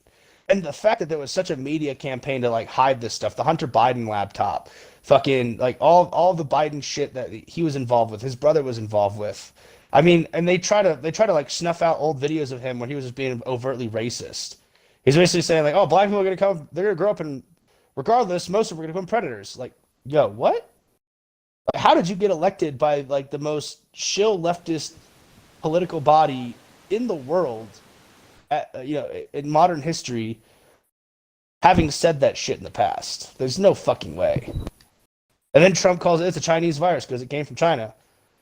And the fact that there was such a media campaign to like hide this stuff, the Hunter Biden laptop, fucking like all the Biden shit that he was involved with, his brother was involved with. I mean, and they try to like snuff out old videos of him when he was just being overtly racist. He's basically saying like, oh, black people are they're gonna grow up and regardless, most of them are gonna become predators. Like, yo, what? Like, how did you get elected by like the most shill leftist political body in the world? In modern history, having said that shit in the past, there's no fucking way. And then Trump calls it's a Chinese virus because it came from China.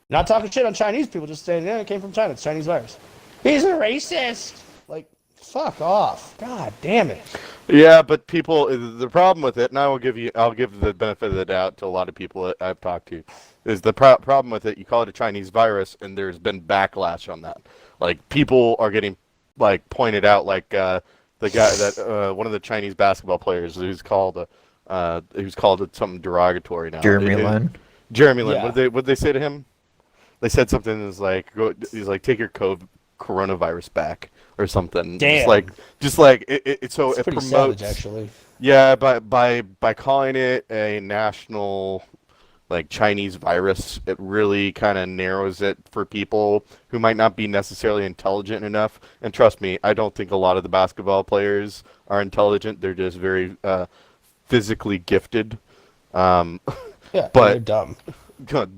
Not talking shit on Chinese people, just saying, yeah, it came from China. It's a Chinese virus. He's a racist. Like, fuck off. God damn it. Yeah, but the problem with it, and I'll give the benefit of the doubt to a lot of people that I've talked to, is the problem with it. You call it a Chinese virus, and there's been backlash on that. Like, people are getting like pointed out, like the guy that one of the Chinese basketball players who's called something derogatory now. Jeremy Lin. Jeremy Lin. Yeah. What did they say to him? They said something that's like, he's like, take your coronavirus back or something. Damn. Just like it so It's it pretty promotes. savage, actually. Yeah, by calling it a national like Chinese virus, it really kind of narrows it for people who might not be necessarily intelligent enough. And trust me, I don't think a lot of the basketball players are intelligent. They're just very physically gifted. Yeah, but they're dumb.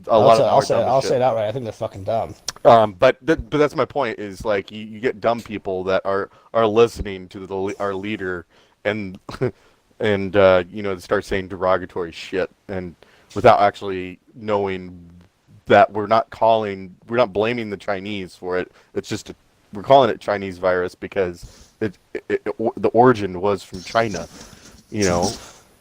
I'll say it outright. I think they're fucking dumb. But that's my point. Is like you get dumb people that are listening to our leader and start saying derogatory shit and without actually knowing that we're not blaming the Chinese for it. It's just we're calling it Chinese virus because the origin was from China,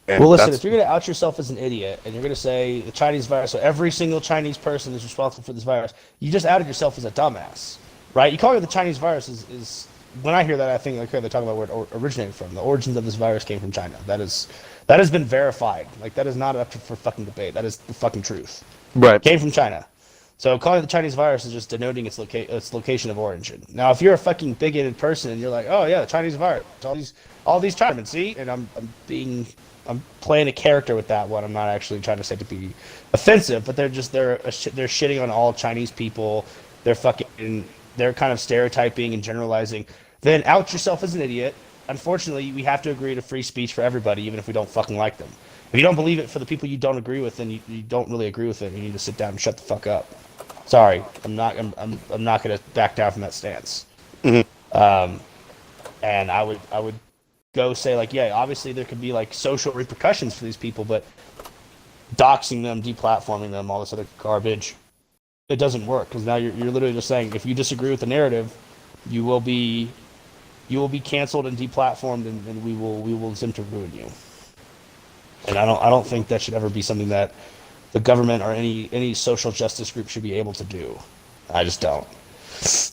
And well, listen, if you're going to out yourself as an idiot and you're going to say the Chinese virus, so every single Chinese person is responsible for this virus, you just outed yourself as a dumbass, right? You calling it the Chinese virus is when I hear that, I think they're talking about where it originated from. The origins of this virus came from China. That has been verified. Like, that is not up for fucking debate. That is the fucking truth. Right. It came from China. So calling it the Chinese virus is just denoting its location of origin. Now, if you're a fucking bigoted person and you're like, oh yeah, the Chinese virus, all these Chinamen, see, and I'm playing a character with that one. I'm not actually trying to say to be offensive, but they're shitting on all Chinese people. They're kind of stereotyping and generalizing. Then out yourself as an idiot. Unfortunately, we have to agree to free speech for everybody, even if we don't fucking like them. If you don't believe it for the people you don't agree with, then you don't really agree with it. You need to sit down and shut the fuck up. Sorry, I'm not going to back down from that stance. Mm-hmm. And I would go say, like, yeah, obviously there could be like social repercussions for these people, but doxing them, deplatforming them, all this other garbage, it doesn't work, because now you're literally just saying if you disagree with the narrative, you will be canceled and deplatformed, and we will attempt to ruin you. And I don't think that should ever be something that the government or any social justice group should be able to do. I just don't.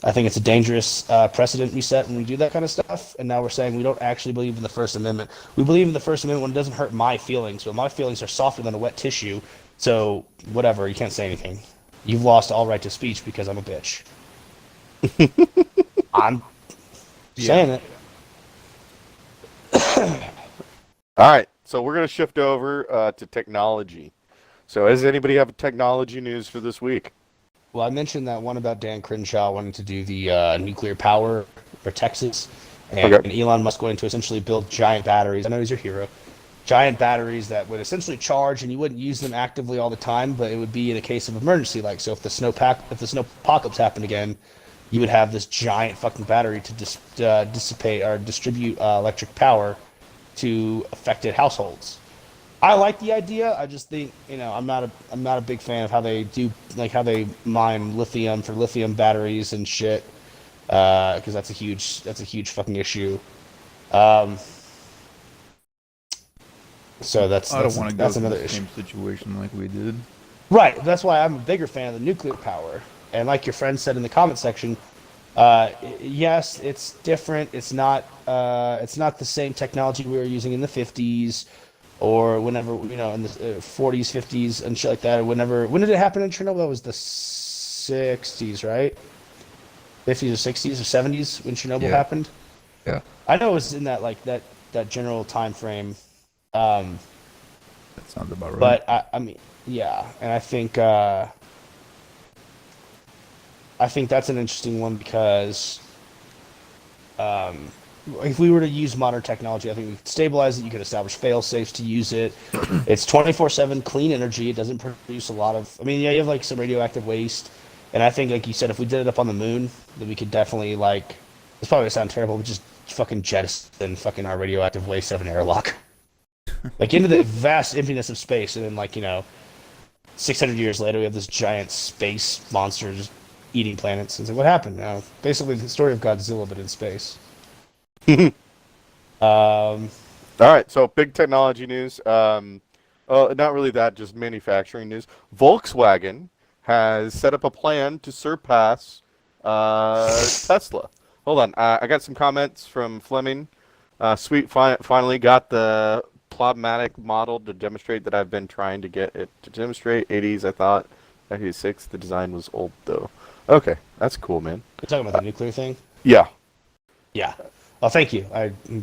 I think it's a dangerous precedent we set when we do that kind of stuff. And now we're saying we don't actually believe in the First Amendment. We believe in the First Amendment when it doesn't hurt my feelings. But my feelings are softer than a wet tissue. So whatever, you can't say anything. You've lost all right to speech because I'm a bitch. I'm saying it. All right, so we're going to shift over to technology. So does anybody have technology news for this week? Well, I mentioned that one about Dan Crenshaw wanting to do the nuclear power for Texas, and Elon Musk going to essentially build giant batteries. I know he's your hero. Giant batteries that would essentially charge, and you wouldn't use them actively all the time, but it would be in a case of emergency. Like, so if the snowpocalypse happened again, you would have this giant fucking battery to dissipate or distribute electric power to affected households. I like the idea. I just think, I'm not a big fan of how they do, like how they mine lithium for lithium batteries and shit, because that's a huge fucking issue. So I don't want to go through another the issue. same situation like we did. Right. That's why I'm a bigger fan of the nuclear power. And like your friend said in the comment section, yes, it's different. It's not the same technology we were using in the 50s. Or whenever, in the 40s, 50s, and shit like that. When did it happen in Chernobyl? That was the 60s, right? 50s or 60s or 70s when Chernobyl happened? Yeah. I know it was in that, like, that general time frame. That sounds about right. But, I mean, yeah. And I think that's an interesting one because... if we were to use modern technology, I think we could stabilize it. You could establish fail-safes to use it. It's 24/7 clean energy. It doesn't produce a lot of... you have, like, some radioactive waste. And I think, like you said, if we did it up on the moon, then we could definitely, like... It's probably going to sound terrible, but just fucking jettison fucking our radioactive waste out of an airlock. Like, into the vast emptiness of space. And then, like, 600 years later, we have this giant space monster just eating planets. It's like, what happened? Basically, the story of Godzilla, but in space. All right, so big technology news. Not really that, just manufacturing news. Volkswagen has set up a plan to surpass Tesla. Hold on, I got some comments from Fleming. Sweet, finally got the Plobmatic model to demonstrate that I've been trying to get it to demonstrate. 80s, I thought. 86, the design was old, though. Okay, that's cool, man. You're talking about the nuclear thing? Yeah. Yeah. Well, thank you.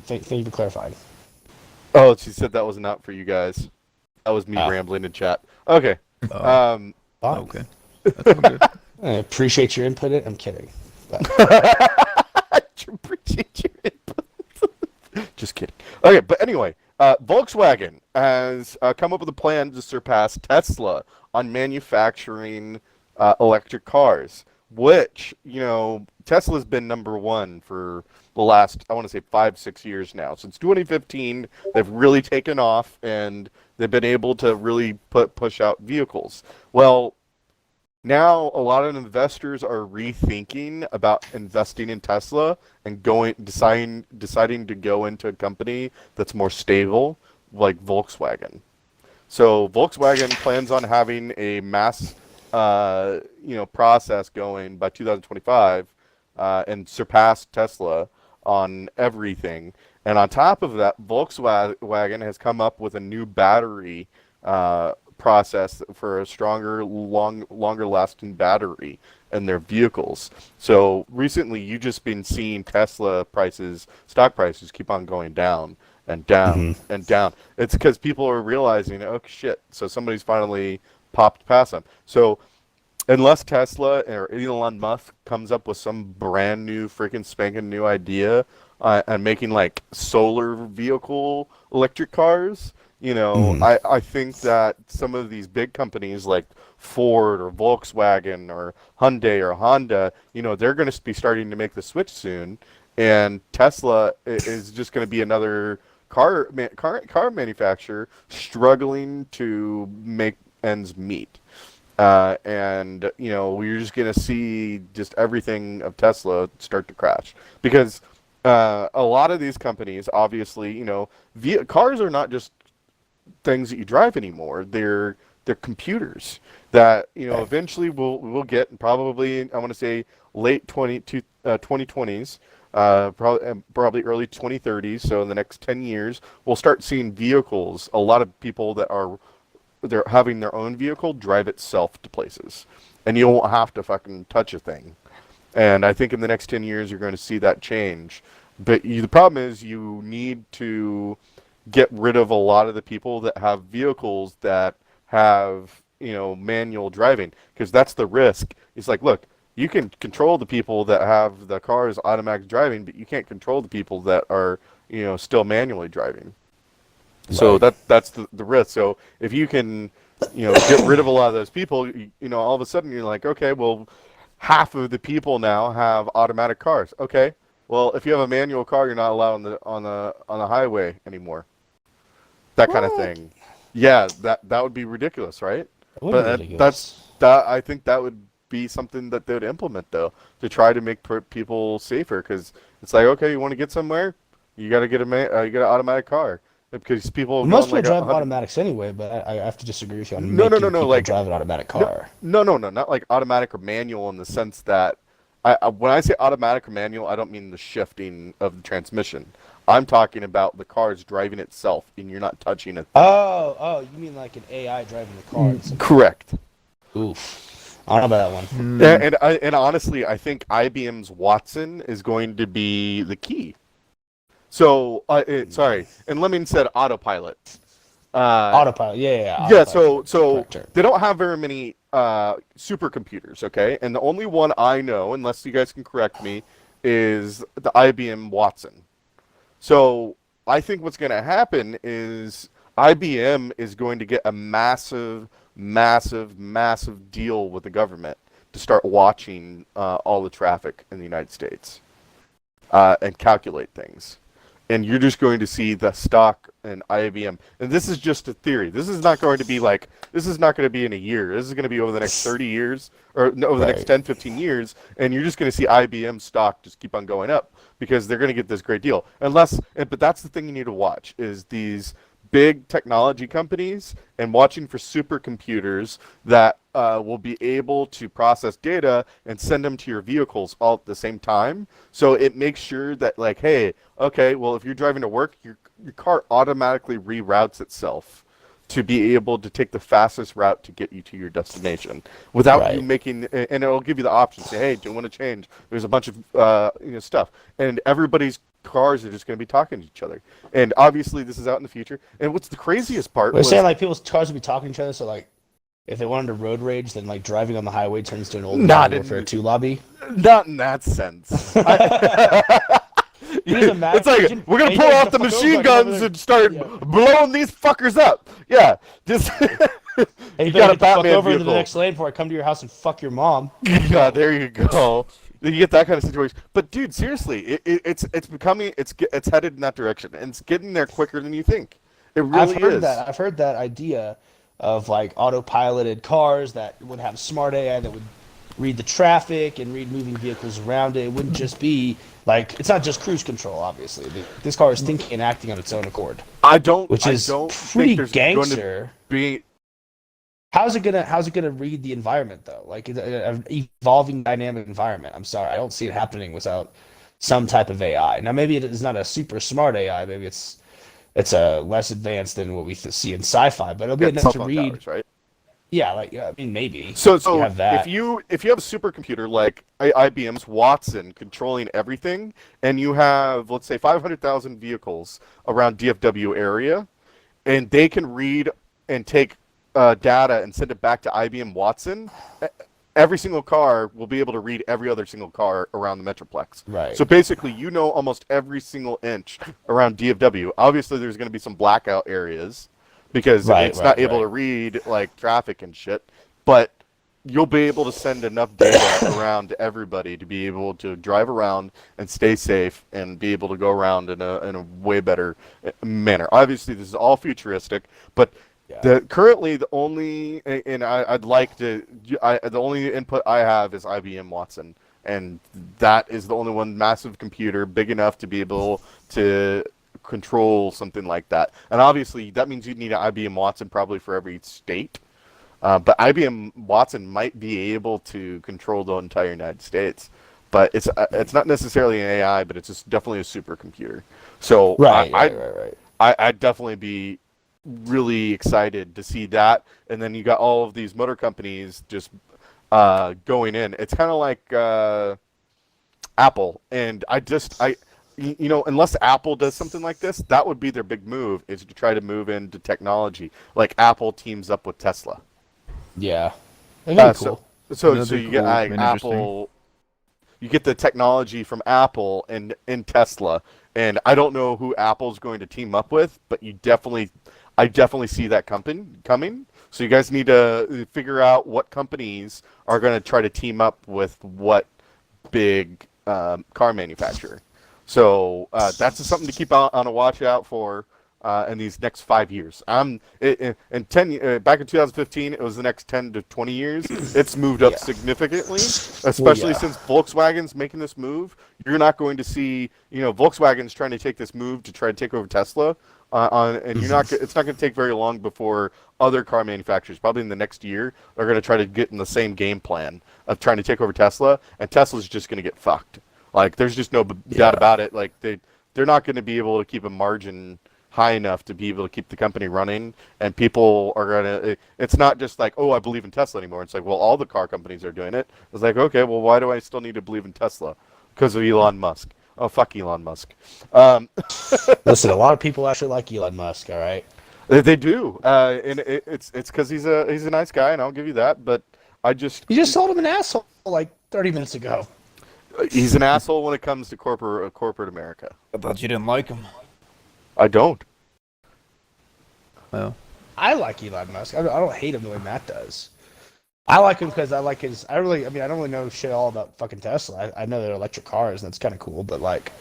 Thank you for clarifying. Oh, she said that was not for you guys. That was me rambling in chat. Okay. Fine. Okay. That's all good. I appreciate your input. I'm kidding. I appreciate your input. Just kidding. Okay, but anyway, Volkswagen has come up with a plan to surpass Tesla on manufacturing electric cars, which, Tesla's been number one for the last, I want to say 5-6 years now. Since 2015, they've really taken off and they've been able to really push out vehicles. Well, now a lot of investors are rethinking about investing in Tesla and deciding to go into a company that's more stable, like Volkswagen. So Volkswagen plans on having a mass process going by 2025 and surpass Tesla on everything. And on top of that, Volkswagen has come up with a new battery process for a stronger, longer lasting battery in their vehicles. So recently you've just been seeing Tesla stock prices keep on going down and down and down. It's because people are realizing, oh shit, so somebody's finally popped past them. So unless Tesla or Elon Musk comes up with some brand new freaking spanking new idea and making like solar vehicle electric cars, I think that some of these big companies like Ford or Volkswagen or Hyundai or Honda, they're going to be starting to make the switch soon, and Tesla is just going to be another car manufacturer struggling to make ends meet. And we're just going to see just everything of Tesla start to crash because a lot of these companies, obviously, cars are not just things that you drive anymore. They're they're computers that eventually we'll get probably I want to say late 2020s, probably early 2030s. So in the next 10 years, we'll start seeing vehicles. A lot of people they're having their own vehicle drive itself to places, and you won't have to fucking touch a thing. And I think in the next 10 years, you're going to see that change. But the problem is you need to get rid of a lot of the people that have vehicles that have, manual driving, because that's the risk. It's like, look, you can control the people that have the cars automatic driving, but you can't control the people that are, still manually driving. So that's the risk. So if you can, get rid of a lot of those people, all of a sudden you're like, okay, well, half of the people now have automatic cars. Okay, well, if you have a manual car, you're not allowed on the highway anymore. That kind of thing. Yeah, that would be ridiculous, right? But I think that would be something that they would implement, though, to try to make people safer. Because it's like, okay, you want to get somewhere, you got to get an automatic car. Because most people drive automatics anyway, but I have to disagree with you on making people like drive an automatic car. No, not like automatic or manual in the sense that when I say automatic or manual, I don't mean the shifting of the transmission. I'm talking about the car's driving itself, and you're not touching it. Oh, you mean like an AI driving the car? Correct. Oof, I don't know about that one. And honestly, I think IBM's Watson is going to be the key. So, sorry, and Lemon said autopilot. Autopilot, yeah. Yeah, so they don't have very many supercomputers, okay? And the only one I know, unless you guys can correct me, is the IBM Watson. So I think what's going to happen is IBM is going to get a massive deal with the government to start watching all the traffic in the United States and calculate things. And you're just going to see the stock in IBM. And this is just a theory. This is not going to be in a year. This is going to be over the next 30 years, or no, over the next 10, 15 years. And you're just going to see IBM stock just keep on going up because they're going to get this great deal. But that's the thing you need to watch is these big technology companies and watching for supercomputers that will be able to process data and send them to your vehicles all at the same time. So it makes sure that, like, hey, okay, well, if you're driving to work, your car automatically reroutes itself to be able to take the fastest route to get you to your destination without you making, and it'll give you the option. Say, hey, do you want to change? There's a bunch of stuff, and everybody's cars are just going to be talking to each other. And obviously, this is out in the future. And what's the craziest part? We're saying like people's cars will be talking to each other. So like, if they wanted to road rage, then like driving on the highway turns to an old Modern Warfare 2 lobby. Not in that sense. It's like we're gonna pull off the machine guns and start blowing these fuckers up. Yeah, just you got a Batman over into the next lane before I come to your house and fuck your mom. Yeah, there you go. You get that kind of situation. But dude, seriously, it's headed in that direction, and it's getting there quicker than you think. It really is. I've heard that idea of like autopiloted cars that would have smart AI that would read the traffic and read moving vehicles around it. It wouldn't just be like, it's not just cruise control, obviously. This car is thinking and acting on its own accord. Which is pretty gangster. How's it gonna read the environment though? Like an evolving dynamic environment. I'm sorry, I don't see it happening without some type of AI. Now maybe it is not a super smart AI. Maybe it's less advanced than what we see in sci-fi, but it'll be enough to read. Towers, right? Yeah, I mean maybe. So you have that. if you have a supercomputer like IBM's Watson controlling everything, and you have, let's say, 500,000 vehicles around DFW area, and they can read and take data and send it back to IBM Watson, every single car will be able to read every other single car around the Metroplex. Right. So basically, almost every single inch around DFW. Obviously, there's going to be some blackout areas because it's not able to read like traffic and shit, but you'll be able to send enough data around to everybody to be able to drive around and stay safe and be able to go around in a way better manner. Obviously, this is all futuristic, but currently the only the only input I have is IBM Watson, and that is the only one massive computer big enough to be able to control something like that. And obviously that means you need an IBM Watson probably for every state. But IBM Watson might be able to control the entire United States. But it's not necessarily an AI, but it's just definitely a supercomputer. So Right. I'd definitely be really excited to see that. And then you got all of these motor companies just going in. It's kind of like Apple. And unless Apple does something like this, that would be their big move, is to try to move into technology. Like Apple teams up with Tesla. Yeah. That'd be cool. So That'd be you get cool and Apple. You get the technology from Apple and Tesla, and I don't know who Apple's going to team up with, but I definitely see that coming. So you guys need to figure out what companies are going to try to team up with what big car manufacturer. So that's just something to keep on a watch out for in these next 5 years. Back in 2015, it was the next 10 to 20 years. It's moved up significantly, especially since Volkswagen's making this move. You're not going to see, Volkswagen's trying to take this move to try to take over Tesla, and it's not going to take very long before other car manufacturers, probably in the next year, are going to try to get in the same game plan of trying to take over Tesla, and Tesla's just going to get fucked. Like, there's just no doubt about it. Like, they're not going to be able to keep a margin high enough to be able to keep the company running, and people are gonna. It's not just like, oh, I believe in Tesla anymore. It's like, well, all the car companies are doing it. It's like, okay, well, why do I still need to believe in Tesla? Because of Elon Musk. Oh, fuck Elon Musk. Listen, a lot of people actually like Elon Musk. All right, they do, and it's because he's a nice guy, and I'll give you that. But you just called him an asshole like 30 minutes ago. He's an asshole when it comes to corporate America. I thought you didn't like him. I don't. Well, I like Elon Musk. I don't hate him the way Matt does. I like him because I like his. I don't really know shit all about fucking Tesla. I know they're electric cars, and that's kind of cool. But like,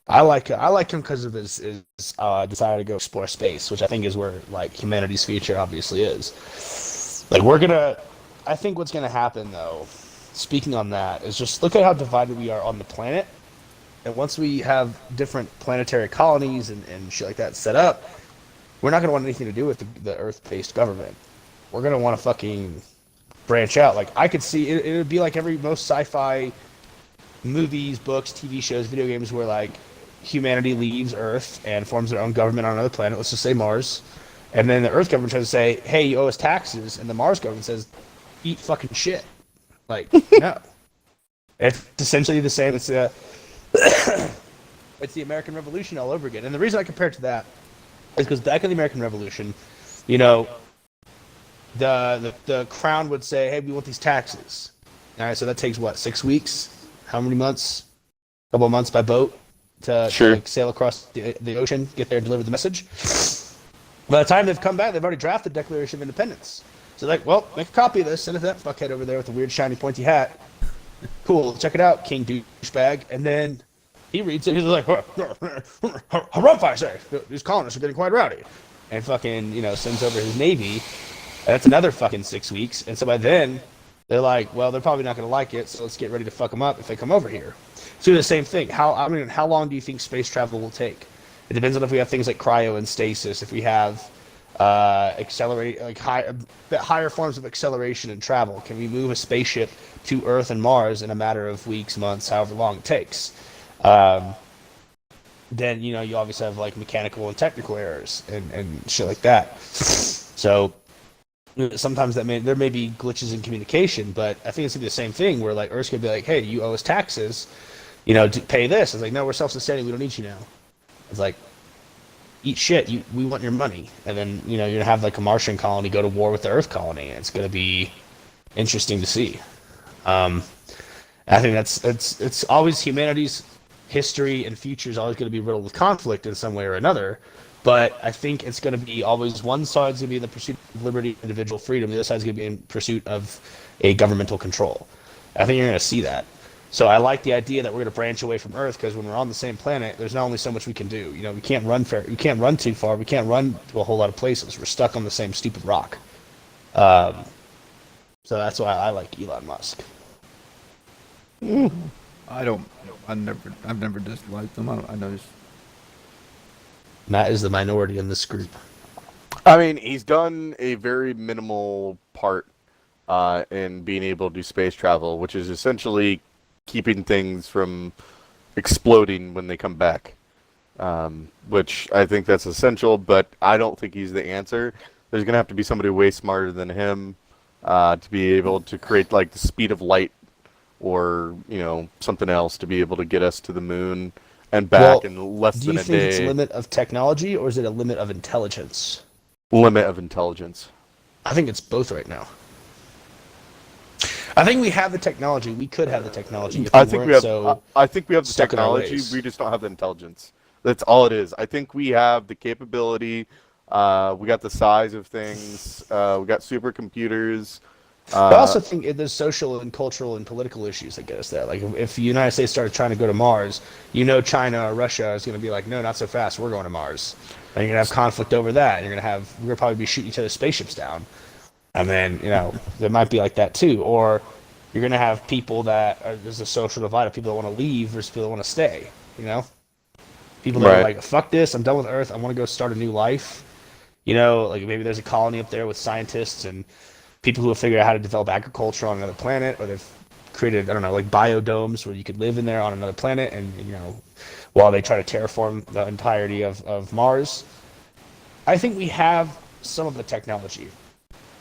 I like him because of his desire to go explore space, which I think is where like humanity's future obviously is. Like I think what's gonna happen though, speaking on that, is just look at how divided we are on the planet. And once we have different planetary colonies and shit like that set up, we're not going to want anything to do with the Earth-based government. We're going to want to fucking branch out. Like, I could see, it would be like most sci-fi movies, books, TV shows, video games where, like, humanity leaves Earth and forms their own government on another planet, let's just say Mars. And then the Earth government tries to say, hey, you owe us taxes. And the Mars government says, eat fucking shit. Like, no. It's essentially the same. It's it's the American Revolution all over again. And the reason I compare it to that is because back in the American Revolution, the crown would say, hey, we want these taxes. All right, so that takes, 6 weeks? How many months? A couple of months by boat to sail across the ocean, get there, deliver the message. By the time they've come back, they've already drafted the Declaration of Independence. So like, well, make a copy of this, send it to that fuckhead over there with the weird shiny pointy hat. Cool, check it out, King Douchebag. And then he reads it, he's like, harumph, I say, these colonists are getting quite rowdy. And fucking, sends over his navy. And that's another fucking 6 weeks. And so by then, they're like, well, they're probably not going to like it, so let's get ready to fuck them up if they come over here. So the same thing. How long do you think space travel will take? It depends on if we have things like cryo and stasis, if we have higher forms of acceleration and travel. Can we move a spaceship to Earth and Mars in a matter of weeks, months, however long it takes? Then you obviously have like mechanical and technical errors and shit like that. So sometimes there may be glitches in communication, but I think it's gonna be the same thing where like Earth's gonna be like, hey, you owe us taxes, to pay this. It's like, no, we're self-sustaining, we don't need you now. It's like, eat shit, we want your money. And then you're gonna have like a Martian colony go to war with the Earth colony, and it's gonna be interesting to see. I think it's always humanity's history and future is always going to be riddled with conflict in some way or another, but I think it's going to be always one side's going to be in the pursuit of liberty, individual freedom, the other side's going to be in pursuit of a governmental control. I think you're going to see that. So I like the idea that we're going to branch away from Earth, because when we're on the same planet, there's not only so much we can do. We can't run we can't run too far. We can't run to a whole lot of places. We're stuck on the same stupid rock. So that's why I like Elon Musk. I've never disliked them. I know. Matt is the minority in this group. I mean, he's done a very minimal part in being able to do space travel, which is essentially keeping things from exploding when they come back. Which I think that's essential, but I don't think he's the answer. There's going to have to be somebody way smarter than him to be able to create like the speed of light or, something else to be able to get us to the moon and back in less than a day. Do you think it's a limit of technology or is it a limit of intelligence? Limit of intelligence. I think it's both right now. I think we have the technology. We could have the technology if I think we have the stuck in our technology. ways. We just don't have the intelligence. That's all it is. I think we have the capability. We got the size of things. We got supercomputers. I also think there's social and cultural and political issues that get us there. Like if the United States started trying to go to Mars, China or Russia is going to be like, no, not so fast. We're going to Mars. And you're going to have conflict over that. And we're going to probably be shooting each other's spaceships down. And then, there might be like that too. Or you're going to have people there's a social divide of people that want to leave versus people that want to stay, People that are like, fuck this, I'm done with Earth, I want to go start a new life. Like maybe there's a colony up there with scientists and people who have figured out how to develop agriculture on another planet, or they've created, like biodomes where you could live in there on another planet, and, while they try to terraform the entirety of Mars. I think we have some of the technology,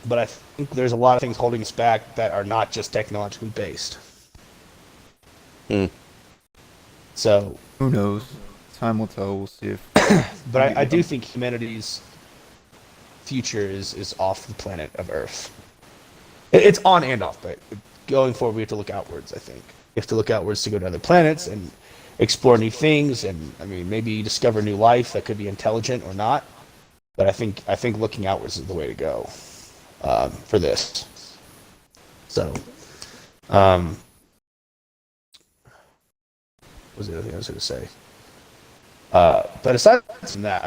but I think there's a lot of things holding us back that are not just technologically based. So Who knows? Time will tell. We'll see if. But I do think humanity's future is off the planet of Earth. It's on and off, but going forward, we have to look outwards, I think. We have to look outwards to go to other planets and explore new things, and, maybe discover new life that could be intelligent or not. But I think looking outwards is the way to go for this. So, what was the other thing I was going to say? But aside from that,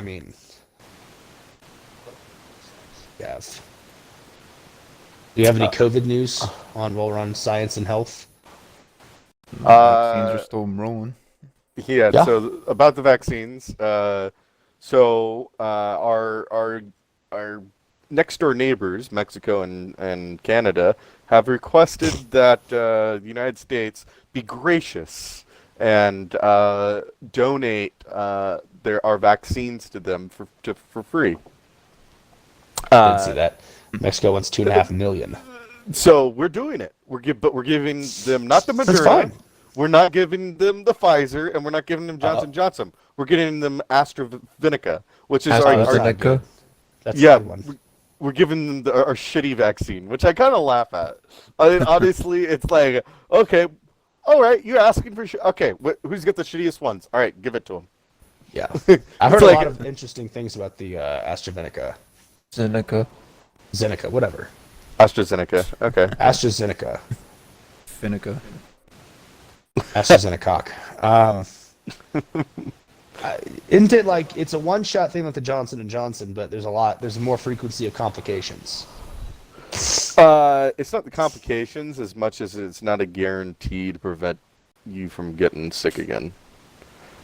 do you have any COVID news while we're on science and health? Vaccines are still rolling. Yeah. So about the vaccines, our next door neighbors, Mexico and Canada, have requested that the United States be gracious and donate our vaccines to them for free. I didn't see that. Mexico wants 2.5 million. So we're doing it. But we're giving them not the Moderna. That's fine. We're not giving them the Pfizer, and we're not giving them Johnson Johnson. We're getting them AstraZeneca, which is AstraZeneca. That's yeah. a good one. We're giving them our shitty vaccine, which I kind of laugh at. I mean, honestly, it's like, okay, all right, you're asking for okay, who's got the shittiest ones? All right, give it to them. Yeah, I've heard a lot of interesting things about the AstraZeneca. Zeneca, whatever. AstraZeneca. Okay. AstraZeneca. Finica. AstraZeneca. Isn't it like it's a one-shot thing like the Johnson & Johnson, but there's more frequency of complications? It's not the complications as much as it's not a guarantee to prevent you from getting sick again.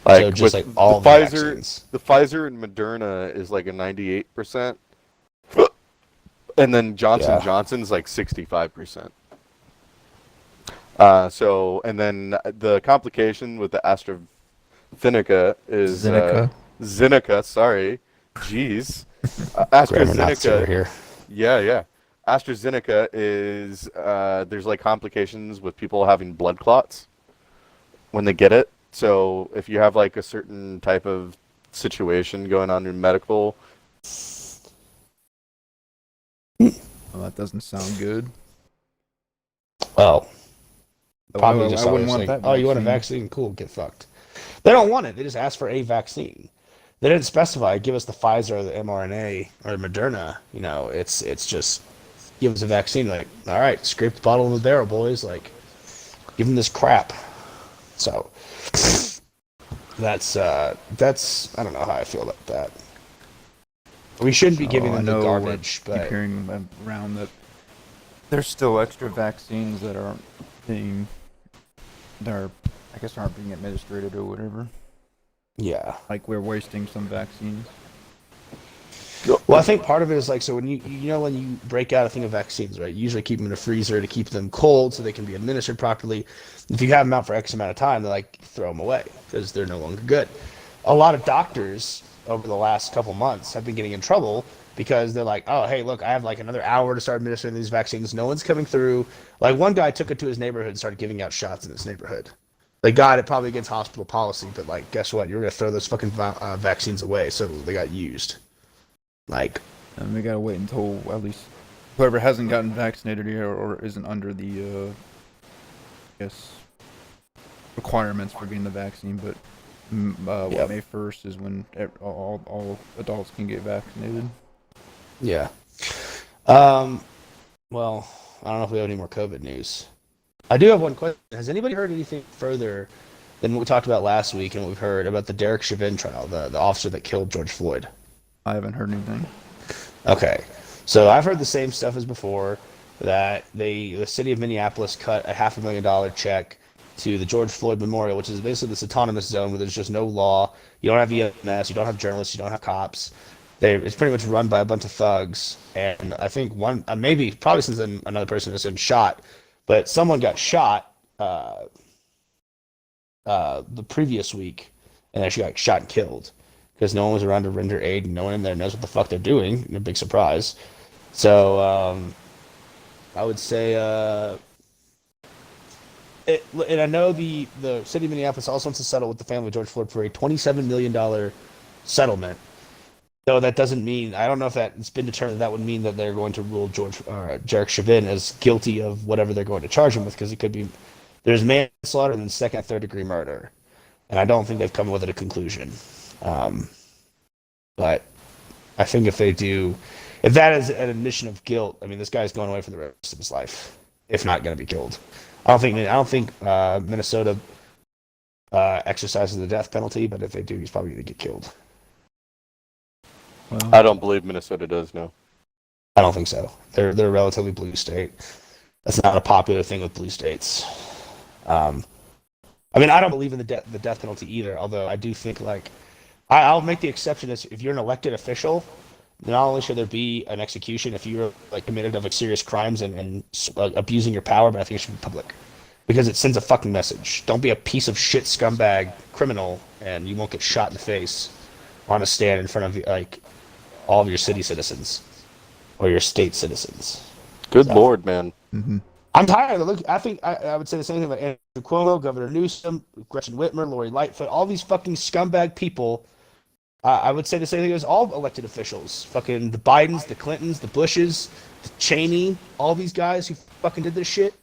Like so just with like all the Pfizer, vaccines. The Pfizer and Moderna is like a 98%, and then Johnson Johnson's like 65%. And then the complication with the AstraZeneca is Zeneca. Sorry, jeez. AstraZeneca here. Yeah. AstraZeneca is there's like complications with people having blood clots when they get it. So if you have like a certain type of situation going on in medical, Well, that doesn't sound good. Well, probably I wouldn't want like, that. oh, you want a vaccine? Cool, get fucked. They don't want it. They just ask for a vaccine. They didn't specify. Give us the Pfizer or the mRNA or Moderna. It's just give us a vaccine. Like, all right, scrape the bottom of the barrel, boys. Like, give them this crap. So that's I don't know how I feel about that. We shouldn't be giving them the garbage, I keep but hearing around that there's still extra vaccines that aren't being administered or whatever. yeah. Like we're wasting some vaccines. Well, I think part of it is like, so when when you break out a thing of vaccines, right? You usually keep them in a freezer to keep them cold so they can be administered properly. If you have them out for X amount of time, they like throw them away because they're no longer good. A lot of doctors over the last couple months have been getting in trouble because they're like, oh, hey, look, I have like another hour to start administering these vaccines. No one's coming through. Like one guy took it to his neighborhood and started giving out shots in his neighborhood. They got it probably against hospital policy, but like, guess what? You're gonna throw those fucking vaccines away, so they got used. Like, And we gotta wait until at least whoever hasn't gotten vaccinated yet or isn't under the, I guess, requirements for getting the vaccine. But Yep. May 1st is when all adults can get vaccinated. yeah. Well, I don't know if we have any more COVID news. I do have one question. Has anybody heard anything further than what we talked about last week and what we've heard about the Derek Chauvin trial, the officer that killed George Floyd? I haven't heard anything. Okay. So I've heard the same stuff as before, that the city of Minneapolis cut a $500,000 check to the George Floyd Memorial, which is basically this autonomous zone where there's just no law. You don't have EMS, you don't have journalists, you don't have cops. It's pretty much run by a bunch of thugs. And I think probably since then another person has been shot, but someone got shot the previous week and actually got shot and killed because no one was around to render aid and no one in there knows what the fuck they're doing. A big surprise. So I would say, and I know the city of Minneapolis also wants to settle with the family of George Floyd for a $27 million settlement. Though that doesn't mean, I don't know if it's been determined that would mean that they're going to rule Derek Chauvin as guilty of whatever they're going to charge him with, because it could be, there's manslaughter and then second and third degree murder. And I don't think they've come with a conclusion. But I think if that is an admission of guilt, I mean, this guy's going away for the rest of his life, if not going to be killed. I don't think Minnesota exercises the death penalty, but if they do, he's probably going to get killed. Well, I don't believe Minnesota does, no. I don't think so. They're a relatively blue state. That's not a popular thing with blue states. I mean, I don't believe in the death penalty either, although I do think, like, I'll make the exception is if you're an elected official, not only should there be an execution if you're like committed of like serious crimes and abusing your power, but I think it should be public because it sends a fucking message. Don't be a piece of shit scumbag criminal and you won't get shot in the face on a stand in front of like all of your city citizens or your state citizens. Good Lord, man. mm-hmm. I'm tired of I think I would say the same thing about Andrew Cuomo, Governor Newsom, Gretchen Whitmer, Lori Lightfoot, all these fucking scumbag people. I would say the same thing as all elected officials. Fucking the Bidens, the Clintons, the Bushes, the Cheney, all these guys who fucking did this shit.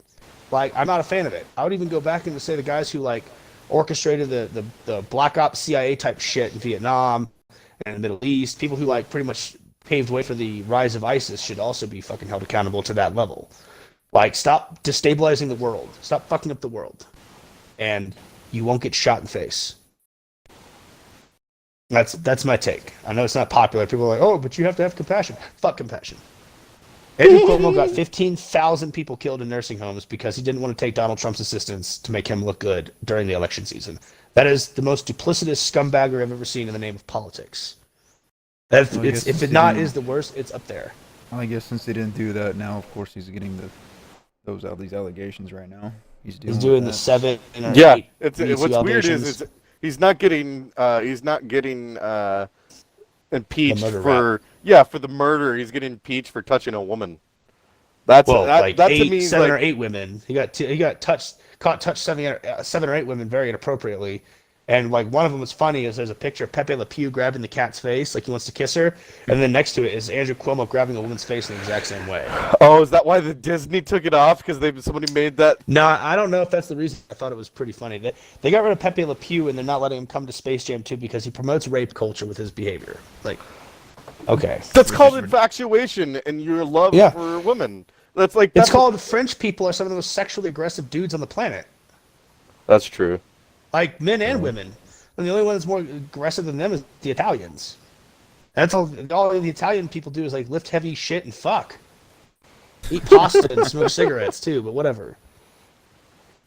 Like, I'm not a fan of it. I would even go back and say the guys who, like, orchestrated the Black Ops CIA type shit in Vietnam and the Middle East, people who, like, pretty much paved way for the rise of ISIS should also be fucking held accountable to that level. Like, stop destabilizing the world. Stop fucking up the world. And you won't get shot in the face. That's my take. I know it's not popular. People are like, oh, but you have to have compassion. Fuck compassion. Andrew Cuomo got 15,000 people killed in nursing homes because he didn't want to take Donald Trump's assistance to make him look good during the election season. That is the most duplicitous scumbagger I've ever seen in the name of politics. If it not is the worst, it's up there. I guess since they didn't do that, now of course he's getting these allegations right now. He's doing the 7 or 8. Yeah, what's BC weird allegations. is he's not getting impeached for the murder. He's getting impeached for touching a woman. That to me is 7 like, or 8 women. He got caught touched 7 or 8 women very inappropriately. And like one of them was funny is there's a picture of Pepe Le Pew grabbing the cat's face like he wants to kiss her, and then next to it is Andrew Cuomo grabbing a woman's face in the exact same way. Oh, is that why the Disney took it off? Because somebody made that? No, I don't know if that's the reason. I thought it was pretty funny. They got rid of Pepe Le Pew and they're not letting him come to Space Jam 2 because he promotes rape culture with his behavior. Like, okay. That's called infatuation and your love for women. It's called French people are some of the most sexually aggressive dudes on the planet. That's true. Like men and women. And the only one that's more aggressive than them is the Italians. That's all the Italian people do is like lift heavy shit and fuck. Eat pasta and smoke cigarettes too, but whatever.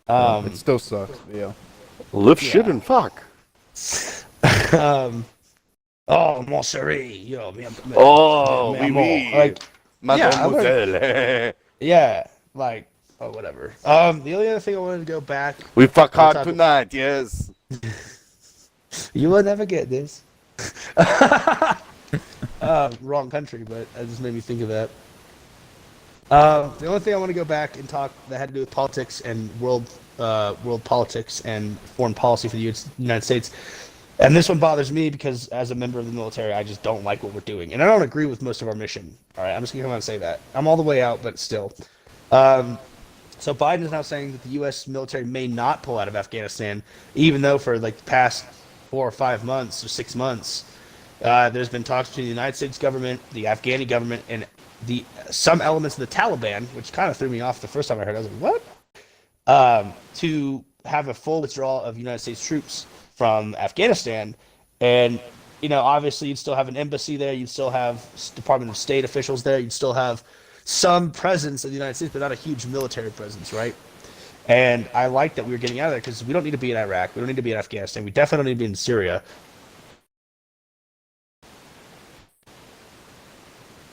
It still sucks, but yeah. Lift shit and fuck. Oh, mon chéri, yo, Oh, mi oui, amor. oui. Like, yeah, I learned, Mademoiselle. yeah, like, oh, whatever. The only other thing I wanted to go back, We fuck we'll hard talk. tonight, yes. You will never get this. Wrong country, but it just made me think of that. The only thing I want to go back and talk that had to do with politics and world politics and foreign policy for the United States. And this one bothers me because as a member of the military, I just don't like what we're doing. And I don't agree with most of our mission. All right, I'm just going to come out and say that. I'm all the way out, but still. So Biden is now saying that the U.S. military may not pull out of Afghanistan, even though for like the past 4 or 5 months or 6 months, there's been talks between the United States government, the Afghani government, and some elements of the Taliban, which kind of threw me off the first time I heard it. I was like, what? To have a full withdrawal of United States troops from Afghanistan. And, obviously you'd still have an embassy there. You'd still have Department of State officials there. You'd still have some presence of the United States, but not a huge military presence, right? And I like that we were getting out of there because we don't need to be in Iraq. We don't need to be in Afghanistan. We definitely don't need to be in Syria.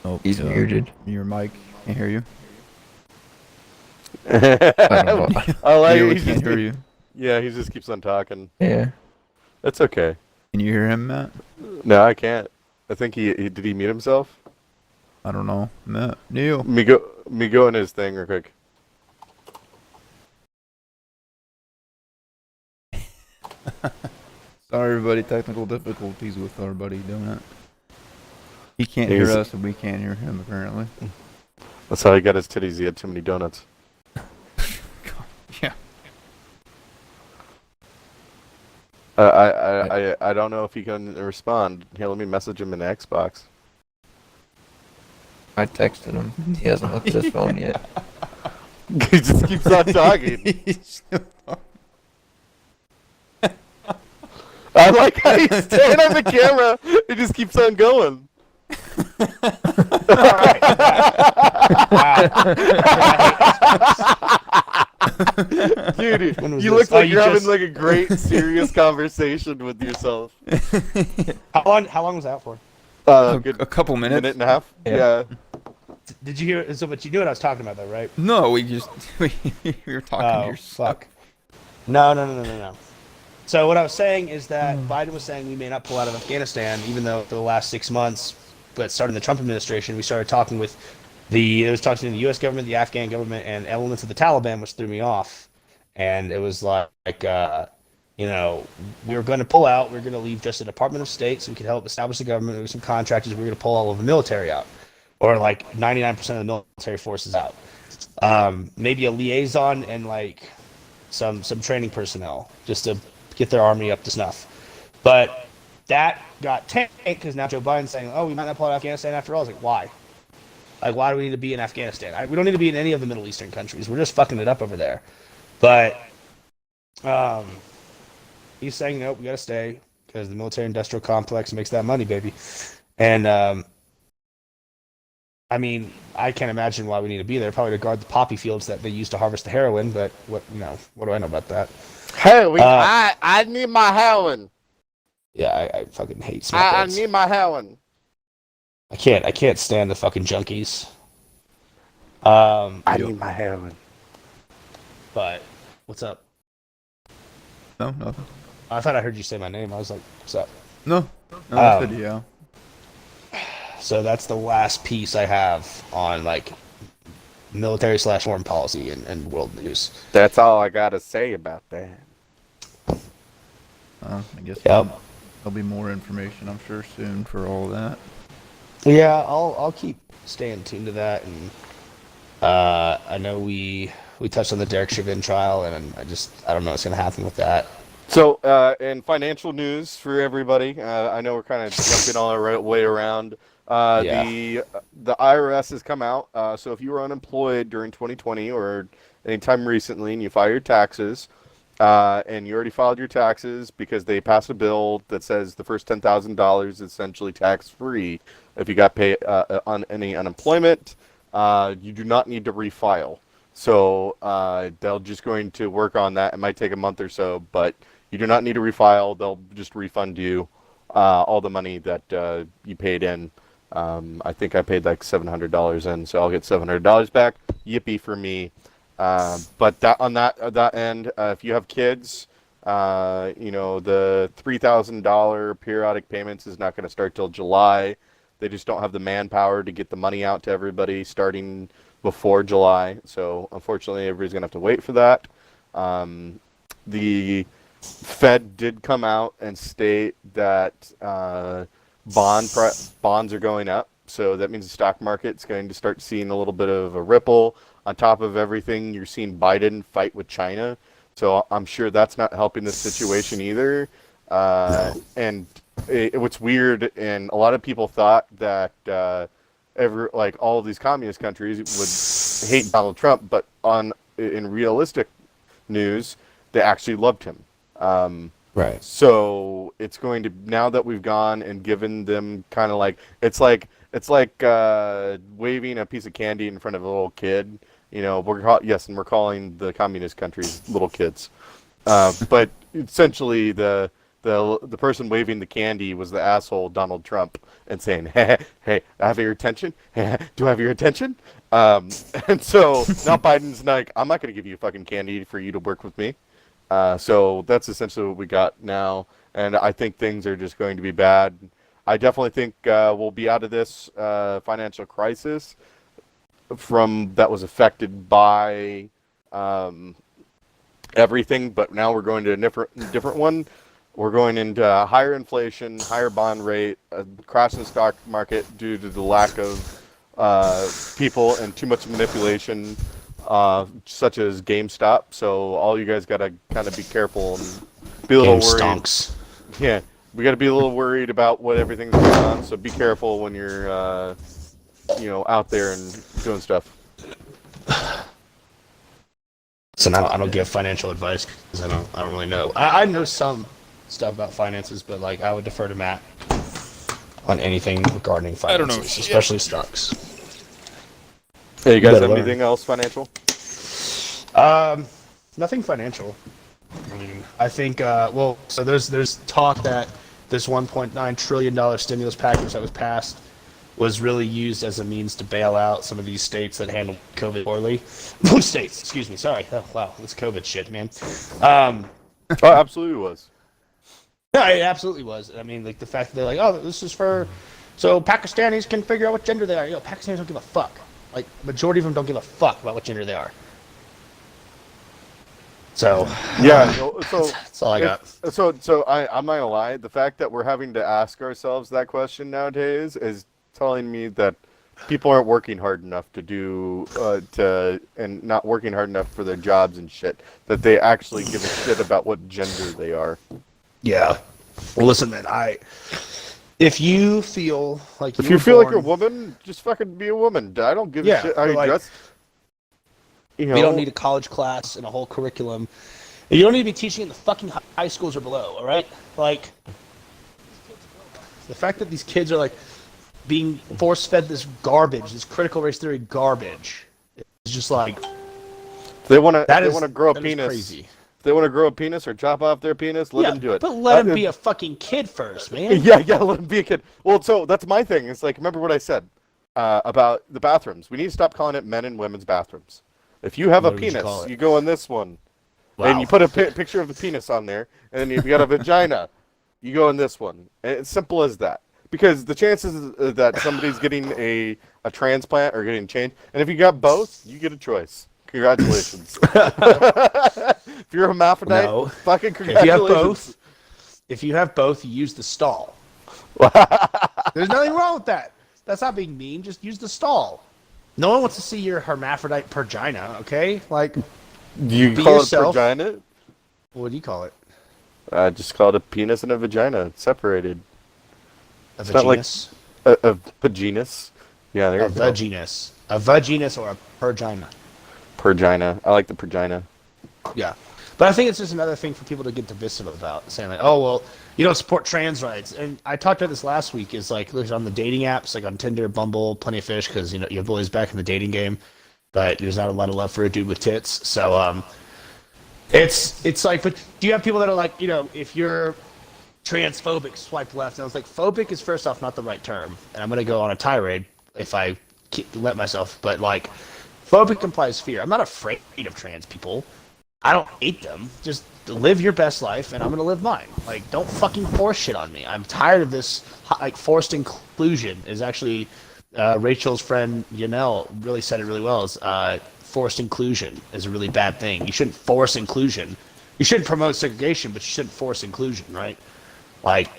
Oh, He's muted. Your mic. Can't hear you. I don't know. I like Yeah, it. we can't hear you. Yeah, he just keeps on talking. Yeah. That's okay. Can you hear him, Matt? No, I can't. I think he did he mute himself? I don't know. Matt, Neil. Me go in his thing real quick. Sorry, everybody. Technical difficulties with our buddy doing it. He can't hear us, and we can't hear him, apparently. That's how he got his titties. He had too many donuts. Yeah. I don't know if he can respond. Here, let me message him in Xbox. I texted him. He hasn't looked at his phone yet. He just keeps on talking. I like how he's staring at the camera. He just keeps on going. Dude, When was you this? look like you you're having just- like a great, serious conversation with yourself. How long was that for? Good A couple minutes. minute and a half. Yeah. Yeah. Did you hear? So, but you knew what I was talking about, though, right? No, we were talking to yourself. Fuck. No. So what I was saying is that Biden was saying we may not pull out of Afghanistan, even though for the last 6 months, but starting the Trump administration, we started talking with it was talking to the U.S. government, the Afghan government, and elements of the Taliban, which threw me off. And it was like we were going to pull out. We were going to leave just the Department of State so we could help establish the government. There were some contractors. We were going to pull all of the military out, or like 99% of the military forces out. Maybe a liaison and like some training personnel just to get their army up to snuff. But that got tanked because now Joe Biden's saying, "Oh, we might not pull out of Afghanistan after all." I was like, why? Like, why do we need to be in Afghanistan? We don't need to be in any of the Middle Eastern countries. We're just fucking it up over there. But he's saying, nope, we got to stay because the military-industrial complex makes that money, baby. And, I mean, I can't imagine why we need to be there. Probably to guard the poppy fields that they use to harvest the heroin, but what do I know about that? Hey, I need my heroin. Yeah, I fucking hate I smackheads. need my heroin. I can't stand the fucking junkies. I need my heroin. But what's up? No, nothing. I thought I heard you say my name. I was like, what's up? No. No, I said yeah. So that's the last piece I have on like military/foreign policy and world news. That's all I gotta say about that. I guess Yep. there'll be more information, I'm sure, soon for all of that. Yeah, I'll keep staying tuned to that, and I know we touched on the Derek Chauvin trial, and I don't know what's gonna happen with that. So, in financial news for everybody, I know we're kind of jumping all our way around. The IRS has come out. So if you were unemployed during 2020 or anytime recently, and you file your taxes, and you already filed your taxes because they passed a bill that says the first $10,000 is essentially tax-free. If you got paid on any unemployment, you do not need to refile. So they're just going to work on that. It might take a month or so, but you do not need to refile. They'll just refund you all the money that you paid in. I think I paid like $700 in, so I'll get $700 back. Yippee for me! But on that end, if you have kids, the $3,000 periodic payments is not going to start till July. They just don't have the manpower to get the money out to everybody starting before July. So unfortunately, everybody's going to have to wait for that. The Fed did come out and state that bonds are going up. So that means the stock market's going to start seeing a little bit of a ripple. On top of everything, you're seeing Biden fight with China. So I'm sure that's not helping the situation either. And what's weird, and a lot of people thought that all of these communist countries would hate Donald Trump, but in realistic news, they actually loved him. Right. So it's going to, now that we've gone and given them kind of like, it's like waving a piece of candy in front of a little kid. And we're calling the communist countries little kids. But essentially the person waving the candy was the asshole Donald Trump and saying, hey, I have your attention. Do I have your attention? And so now Biden's like, I'm not going to give you fucking candy for you to work with me. So that's essentially what we got now. And I think things are just going to be bad. I definitely think we'll be out of this financial crisis that was affected by everything, but now we're going to a different one. We're going into higher inflation, higher bond rate, a crash in the stock market due to the lack of people and too much manipulation, such as GameStop. So all you guys got to kind of be careful and be a little worried. Stonks. Yeah, we got to be a little worried about what everything's going on. So be careful when you're out there and doing stuff. So now I don't give financial advice because I don't really know. I know some stuff about finances, but like I would defer to Matt on anything regarding finances, I don't know, especially stocks. Hey, you guys Better have learn. anything else financial? Nothing financial. I mean, I think so there's talk that this $1.9 trillion stimulus package that was passed was really used as a means to bail out some of these states that handled COVID poorly. States, excuse me, sorry. Oh, wow, this COVID shit, man. Oh, absolutely was. No, it absolutely was. I mean, like the fact that they're like, oh, this is so Pakistanis can figure out what gender they are. Pakistanis don't give a fuck. Like, majority of them don't give a fuck about what gender they are. So, Yeah, that's all I got. So I'm not gonna lie. The fact that we're having to ask ourselves that question nowadays is telling me that people aren't working hard enough to do and not working hard enough for their jobs and shit. That they actually give a shit about what gender they are. Yeah. Well, listen, man. If you feel like If you feel like you're a woman, just fucking be a woman. I don't give a shit how you dress. We don't need a college class and a whole curriculum. You don't need to be teaching in the fucking high schools or below, all right? Like, the fact that these kids are, like, being force-fed this garbage, this critical race theory garbage, is just like... They want to grow a penis. Crazy. If they want to grow a penis or chop off their penis, let them do it. But let them be a fucking kid first, man. Yeah, let them be a kid. Well, so that's my thing. It's like, remember what I said about the bathrooms. We need to stop calling it men and women's bathrens. If you have a penis, you go in this one. Wow. And you put a picture of the penis on there, and then if you got a vagina, you go in this one. And it's simple as that. Because the chances that somebody's getting a transplant or getting changed, and if you got both, you get a choice. Congratulations. If you're a hermaphrodite, fucking congratulations. If you have both, you use the stall. There's nothing wrong with that. That's not being mean. Just use the stall. No one wants to see your hermaphrodite pergina, okay? Like, do you call it pergina? What do you call it? I just call it a penis and a vagina. It's separated. A vaginus? Not like a vaginus. Yeah, there you go. Vaginus. A vaginus or a pergina. Pergina. I like the pergina. Yeah. But I think it's just another thing for people to get divisive about, saying like, oh, well, you don't support trans rights. And I talked about this last week, is like, there's on the dating apps, like on Tinder, Bumble, Plenty of Fish, because, you have boys back in the dating game, but there's not a lot of love for a dude with tits. So, it's like, but do you have people that are like, if you're transphobic swipe left, and I was like, phobic is first off not the right term, and I'm gonna go on a tirade if I let myself. But like, phobic implies fear. I'm not afraid of trans people. I don't hate them. Just live your best life, and I'm gonna live mine. Like, don't fucking force shit on me. I'm tired of this. Like, forced inclusion is actually Rachel's friend Yanel really said it really well. Is forced inclusion is a really bad thing. You shouldn't force inclusion. You shouldn't promote segregation, but you shouldn't force inclusion, right? Like,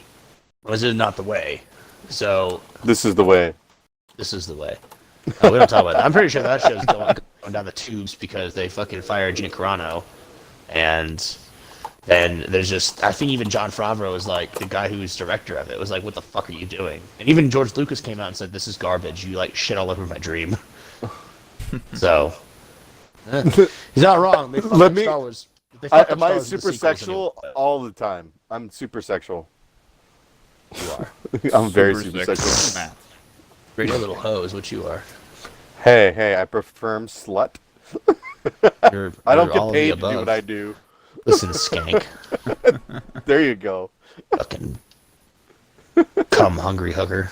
this is not the way. So This is the way. this is the way. We don't talk about that. I'm pretty sure that show's going down the tubes because they fucking fired Gina Carano, and then there's just, I think even Jon Favreau was like, the guy who was director of it was like, what the fuck are you doing? And even George Lucas came out and said, this is garbage. You like shit all over my dream. So he's not wrong. They fucked Let up me- Star Wars. They fucked up Am Star I Wars with the super sequels and sexual all the time? I'm super sexual. You are. I'm very super sexual. Matt. You're a little hoe is what you are. Hey, I prefer slut. You're, I don't you're all get of the paid to do above. what I do. Listen, skank. There you go. Fucking cum hungry hooker.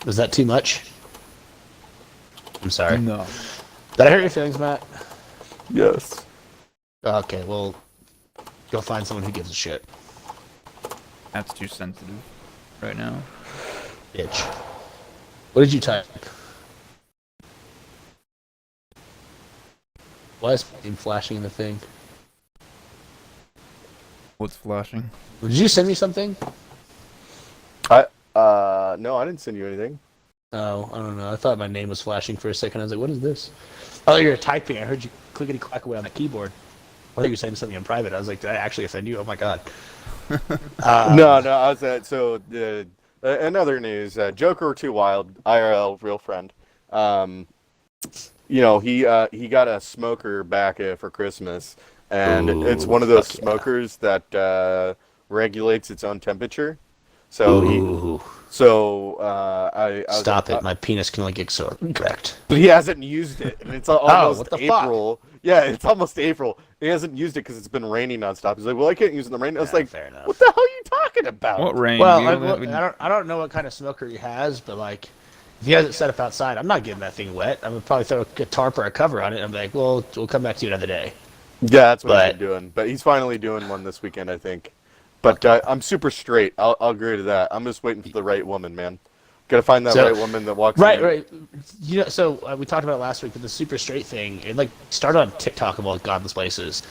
Was that too much? I'm sorry. No. Did I hurt your feelings, Matt? Yes. Okay, well, go find someone who gives a shit. That's too sensitive right now. Bitch. What did you type? Why is my name flashing in the thing? What's flashing? Did you send me something? No, I didn't send you anything. Oh, I don't know. I thought my name was flashing for a second. I was like, what is this? Oh, you're typing. I heard you clickety clack away on the keyboard. I thought you were saying something in private. I was like, did I actually offend you? Oh my god. No, I was at, so, in other news, Joker Too Wild, IRL, real friend. You know, he got a smoker back for Christmas, and Ooh, it's one of those fuck yeah. smokers that regulates its own temperature. So Ooh. I was Stop it. My penis can only get so erect. But he hasn't used it, and it's almost what the fuck? April. Yeah, it's almost April. He hasn't used it because it's been raining nonstop. He's like, "Well, I can't use it in the rain." I was like, fair enough. "What the hell are you talking about?" What rain? Well, We- I don't know what kind of smoker he has, but like, if he has it set up outside, I'm not getting that thing wet. I'm gonna probably throw a tarp or a cover on it. And I'm like, well, we'll come back to you another day. Yeah, that's what But- he's been doing. But he's finally doing one this weekend, I think. But I'm super straight. I'll agree to that. I'm just waiting for the right woman, man. Gotta find that So- right woman that walks. Right, in. right. You know, so we talked about it last week, but the super straight thing, it like started on TikTok of all godless places,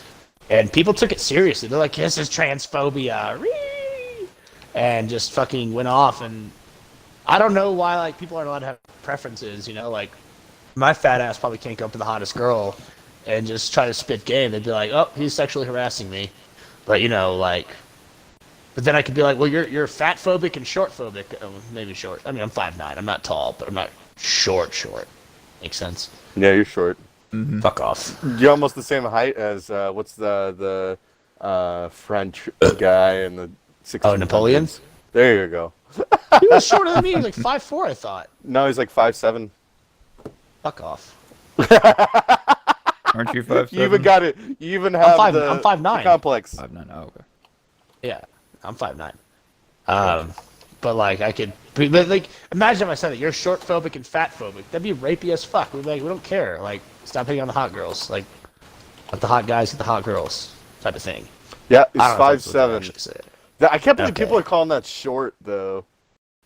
and people took it seriously. They're like, "This is transphobia," Ree! And just fucking went off. And I don't know why like people aren't allowed to have preferences. You know, like my fat ass probably can't go up to the hottest girl and just try to spit game. They'd be like, "Oh, he's sexually harassing me," but you know, like. But then I could be like, well, you're fat phobic and short phobic. Maybe short. I mean, I'm 5'9". I'm not tall, but I'm not short. Makes sense. Yeah, you're short. Fuck off. You're almost the same height as what's the French guy in the 1600s. Oh, Napoleon? There you go. He was shorter than me. He was like 5'4", I thought. No, he's like 5'7". Fuck off. Aren't you 5'7"? You even got it. You even have I'm the 5'9". the complex. 5'9". Oh, okay. Yeah, I'm 5'9". But like I could, but like imagine if I said that you're short phobic and fat phobic. That'd be rapey as fuck. We'd be like, we don't care. Like, stop hitting on the hot girls. Like, let the hot guys get the hot girls, type of thing. Yeah, he's I don't know if that's what they 5'7". actually say. I can't believe Okay. people are calling that short though.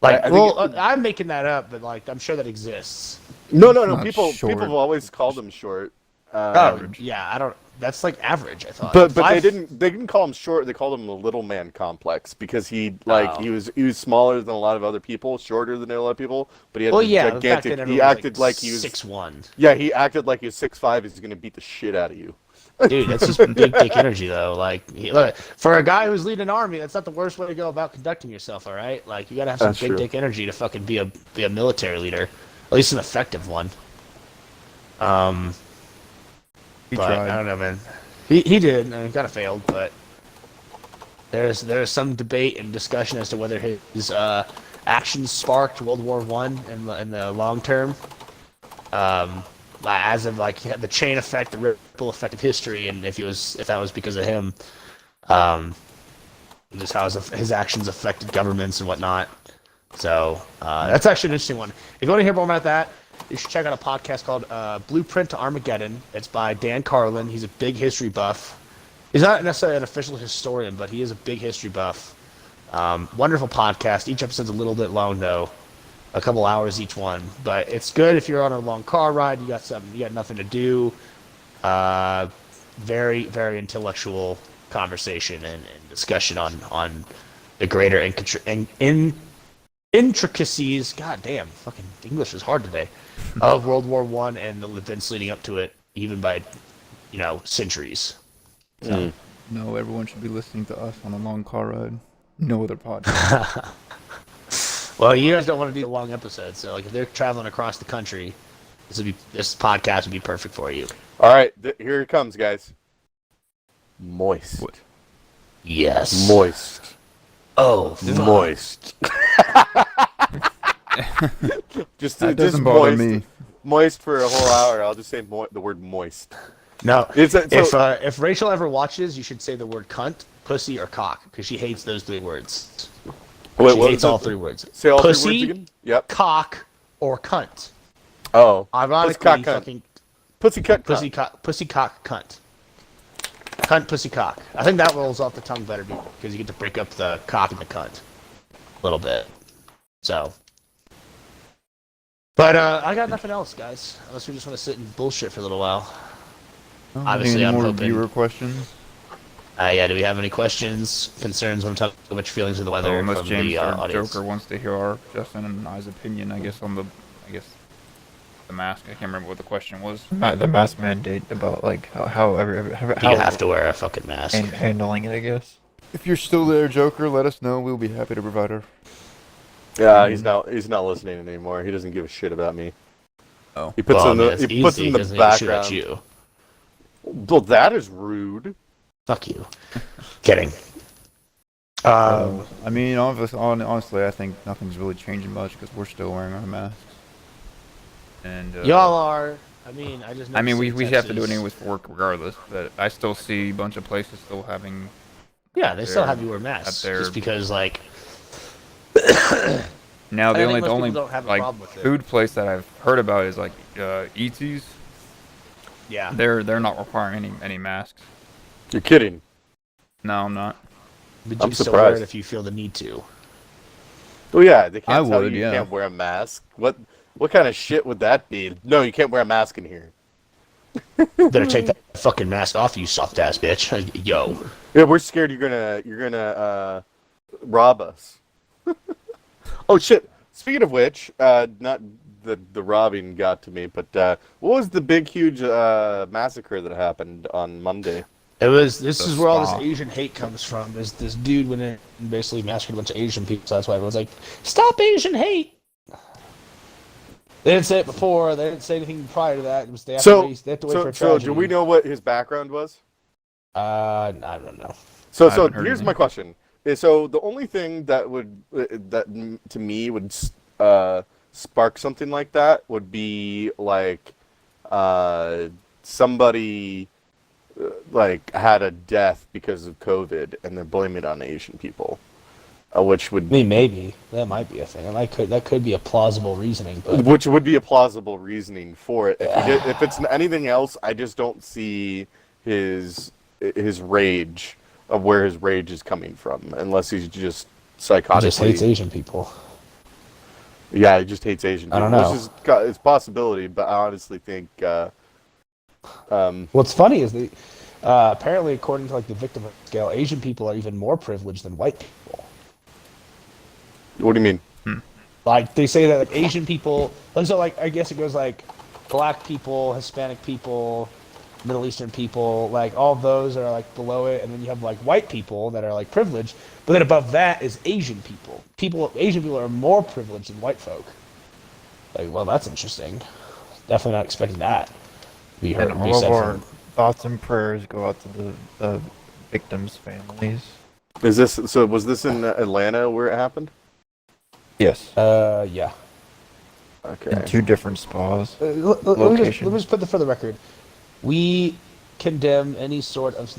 Like, I think well, I'm making that up, but like, I'm sure that exists. No. Not People short. have always called him short. Average. Yeah, I don't. That's like average. I thought. But they Five- didn't call him short. They called him a little man complex because he Oh. he was smaller than a lot of other people, shorter than a lot of people. But he had Well, the yeah. Back gigantic. then, He everyone was, acted like he was 6'1". Yeah, he acted like he was 6'5". He's gonna beat the shit out of you. Dude, that's just big dick energy, though. Like, look, for a guy who's leading an army, that's not the worst way to go about conducting yourself. All right, like you gotta have some That's big true. dick energy to fucking be a military leader, at least an effective one. He But tried. I don't know, man. He did, and kind of failed. But there's some debate and discussion as to whether his actions sparked World War I in the long term. as of like the chain effect, the ripple effect of history, and if that was because of him, just how his actions affected governments and whatnot. So that's actually an interesting one. If you want to hear more about that, you should check out a podcast called Blueprint to Armageddon. It's by Dan Carlin. He's a big history buff. He's not necessarily an official historian, but he is a big history buff. Wonderful podcast. Each episode's a little bit long, though. A couple hours each one. But it's good if you're on a long car ride, you got nothing to do. Very, very intellectual conversation and discussion on the greater intricacies, god damn, fucking English is hard today, of World War I and the events leading up to it, even by, centuries. So. No, everyone should be listening to us on a long car ride. No other podcast. Well, you guys don't want to do the long episodes, so like if they're traveling across the country, this podcast would be perfect for you. All right, here it comes, guys. Moist. What? Yes. Moist. Oh, fuck. Moist. just that doesn't bother moist, me. Moist for a whole hour. I'll just say the word moist. No, if Rachel ever watches, you should say the word cunt, pussy, or cock, because she hates those three words. Wait, she hates all three words. Say all pussy, 3 words again? Yep. Cock, or cunt. Oh. Ironically, Pussy, cock, pussy, cock, cunt. Cunt, pussy, cock. I think that rolls off the tongue better because you get to break up the cock and the cunt a little bit. So. But I got nothing else, guys. Unless we just want to sit and bullshit for a little while. Obviously, any I'm more hoping. viewer questions? Yeah, do we have any questions, concerns when we talk about your feelings of the weather Unless from James the or audience? Joker wants to hear our Justin and I's opinion, I guess, on the mask. I can't remember what the question was. The mask mandate about like how You have to wear a fucking mask. and handling it, I guess. If you're still there, Joker, let us know. We'll be happy to provide her. Yeah, he's not listening anymore. He doesn't give a shit about me. Oh. He puts in it's he puts easy, in the doesn't even shoot at background. you. Well, that is rude. Fuck you. Kidding. I mean, honestly, I think nothing's really changing much because we're still wearing our masks. And Y'all are. I mean, we have to do it anyway for work regardless. But I still see a bunch of places still having. Yeah, they still have you wear masks. at their- Just because, like. Now the I only think most people don't have a like problem with it. food place that I've heard about is like Eatsies. Yeah. They're not requiring any masks. You're kidding. No, I'm not. But I'm you still wear surprised. it if you feel the need to. Oh yeah, they can't I tell would, you yeah. can't wear a mask. What kind of shit would that be? No, you can't wear a mask in here. Better take that fucking mask off, you soft ass bitch. Yo. Yeah, we're scared you're gonna rob us. Oh shit! Speaking of which, not the robbing got to me, but what was the big huge massacre that happened on Monday? This The is where all spa. this Asian hate comes from. This dude went in and basically massacred a bunch of Asian people. So that's why everyone's like, "Stop Asian hate." They didn't say it before. They didn't say anything prior to that. It was, they have to wait for a So tragedy. do we know what his background was? I don't know. So I haven't heard here's anything. my question. So the only thing that to me would spark something like that would be like somebody like had a death because of COVID and they're blaming it on Asian people, which would I mean, maybe that might be a thing, and that could be a plausible reasoning. But which would be a plausible reasoning for it. If it's anything else, I just don't see his rage of where his rage is coming from, unless he's just he psychotic. just hates Asian people. Yeah, he just hates Asian people. I don't know. Which is it's a possibility, but I honestly think What's funny is apparently, according to like the victim scale, Asian people are even more privileged than white people. what do you mean? Like they say that like Asian people, so like I guess it goes like black people, Hispanic people, Middle Eastern people, like all those are like below it, and then you have like white people that are like privileged, but then above that is Asian people. Asian people are more privileged than white folk. Like, well, that's interesting. Definitely not expecting that. We heard And be all of said our from- thoughts and prayers go out to the victims' families. Was this in Atlanta where it happened? Yes. Yeah. Okay. in 2 different spas. Let Location. me just put for the record. We condemn any sort of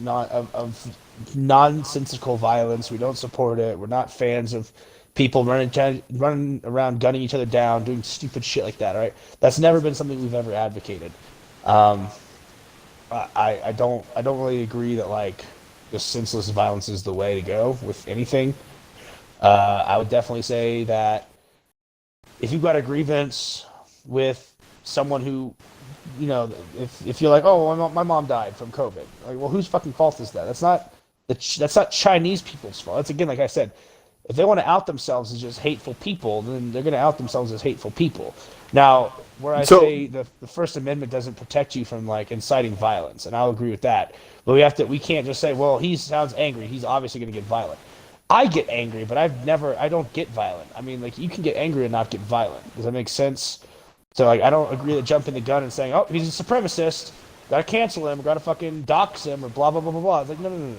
nonsensical violence. We don't support it. We're not fans of people running around gunning each other down, doing stupid shit like that. All right, that's never been something we've ever advocated. I don't really agree that like just senseless violence is the way to go with anything. I would definitely say that if you've got a grievance with someone who, you know, if you're like, oh, my mom died from COVID, like, well, whose fucking fault is that? That's not Chinese people's fault. That's, again, like I said, if they want to out themselves as just hateful people, then they're going to out themselves as hateful people. Now, where I say the First Amendment doesn't protect you from like inciting violence, and I'll agree with that. But we can't just say, well, he sounds angry, he's obviously going to get violent. I get angry, but I don't get violent. I mean, like, you can get angry and not get violent. Does that make sense? So, like, I don't agree with jumping the gun and saying, oh, he's a supremacist, gotta cancel him, gotta fucking dox him, or blah, blah, blah, blah, blah. It's like, no.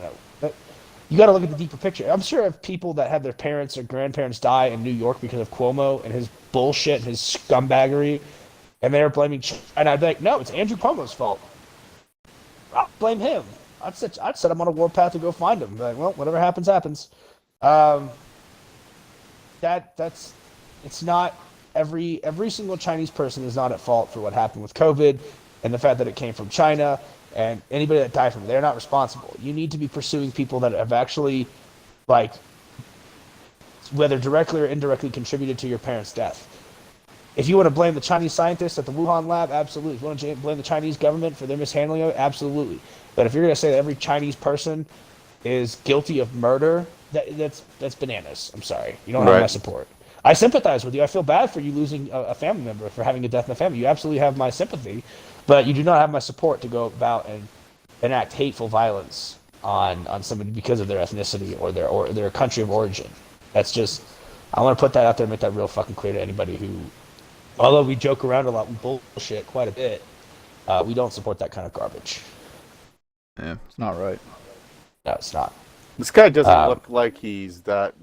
You gotta look at the deeper picture. I'm sure if people that had their parents or grandparents die in New York because of Cuomo and his bullshit and his scumbaggery, and they're blaming China, I'd be like, no, it's Andrew Cuomo's fault. I'll blame him. I'd set him on a warpath to go find him. Like, well, whatever happens, happens. It's not every single Chinese person is not at fault for what happened with COVID and the fact that it came from China, and anybody that died from it, they're not responsible. You need to be pursuing people that have actually, like, whether directly or indirectly contributed to your parents' death. If you want to blame the Chinese scientists at the Wuhan lab, absolutely. If you want to blame the Chinese government for their mishandling of it, absolutely. But if you're going to say that every Chinese person is guilty of murder, that's bananas. I'm sorry. You don't have my support. I sympathize with you. I feel bad for you losing a family member, for having a death in the family. You absolutely have my sympathy, but you do not have my support to go about and enact hateful violence on somebody because of their ethnicity or their country of origin. That's just, I want to put that out there and make that real fucking clear to anybody who, although we joke around a lot with bullshit quite a bit, we don't support that kind of garbage. Yeah, it's not right. No, it's not. This guy doesn't look like he's that.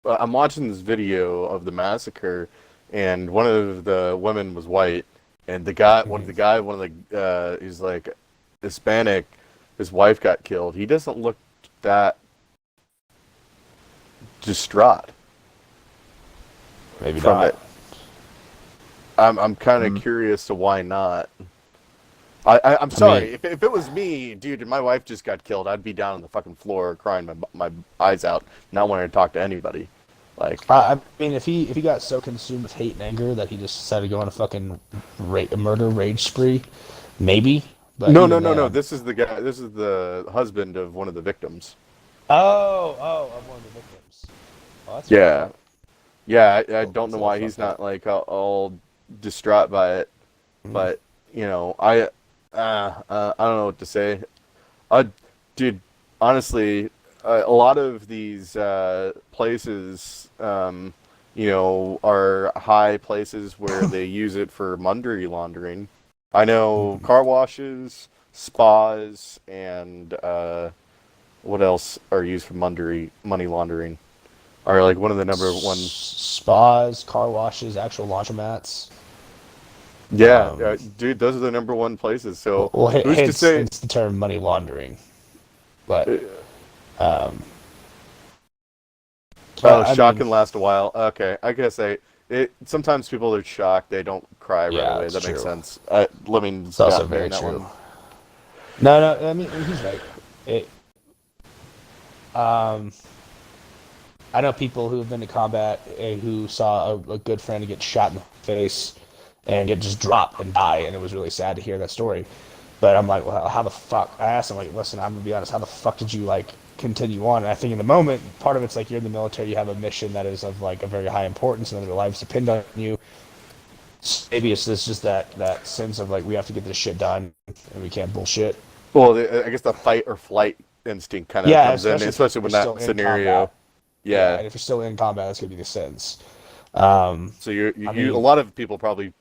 I'm watching this video of the massacre, and one of the women was white, and he's like Hispanic. His wife got killed. He doesn't look that distraught. Maybe not. I'm kind of curious to why not. I'm sorry. If it was me, dude, and my wife just got killed, I'd be down on the fucking floor crying my eyes out, not wanting to talk to anybody. Like, I mean, if he got so consumed with hate and anger that he just decided to go on a fucking murder rage spree, maybe. But no. This is the guy. This is the husband of one of the victims. Of one of the victims. Oh, that's yeah. I don't know why he's not like all distraught by it, but you know, I don't know what to say. Dude, honestly, a lot of these places, you know, are high places where they use it for money laundering. I know car washes, spas, and what else are used for money laundering? Are like one of the number one spas, car washes, actual laundromats. Yeah, dude, those are the number one places. So who's to say? It's the term money laundering, but shock can last a while. Okay, I guess sometimes people are shocked; they don't cry right away. That makes sense. It's also very true. One. No, I mean he's right. I know people who have been to combat who saw a good friend get shot in the face and get just dropped and die, and it was really sad to hear that story. But I'm like, well, how the fuck? I asked him, like, listen, I'm gonna be honest, how the fuck did you like continue on? And I think in the moment, part of it's like you're in the military, you have a mission that is of like a very high importance, and their lives depend on you. Maybe it's just that sense of like we have to get this shit done, and we can't bullshit. Well, I guess the fight or flight instinct kind of comes in, especially when that scenario. Yeah, and if you're still in combat, that's gonna be the sense. So a lot of people probably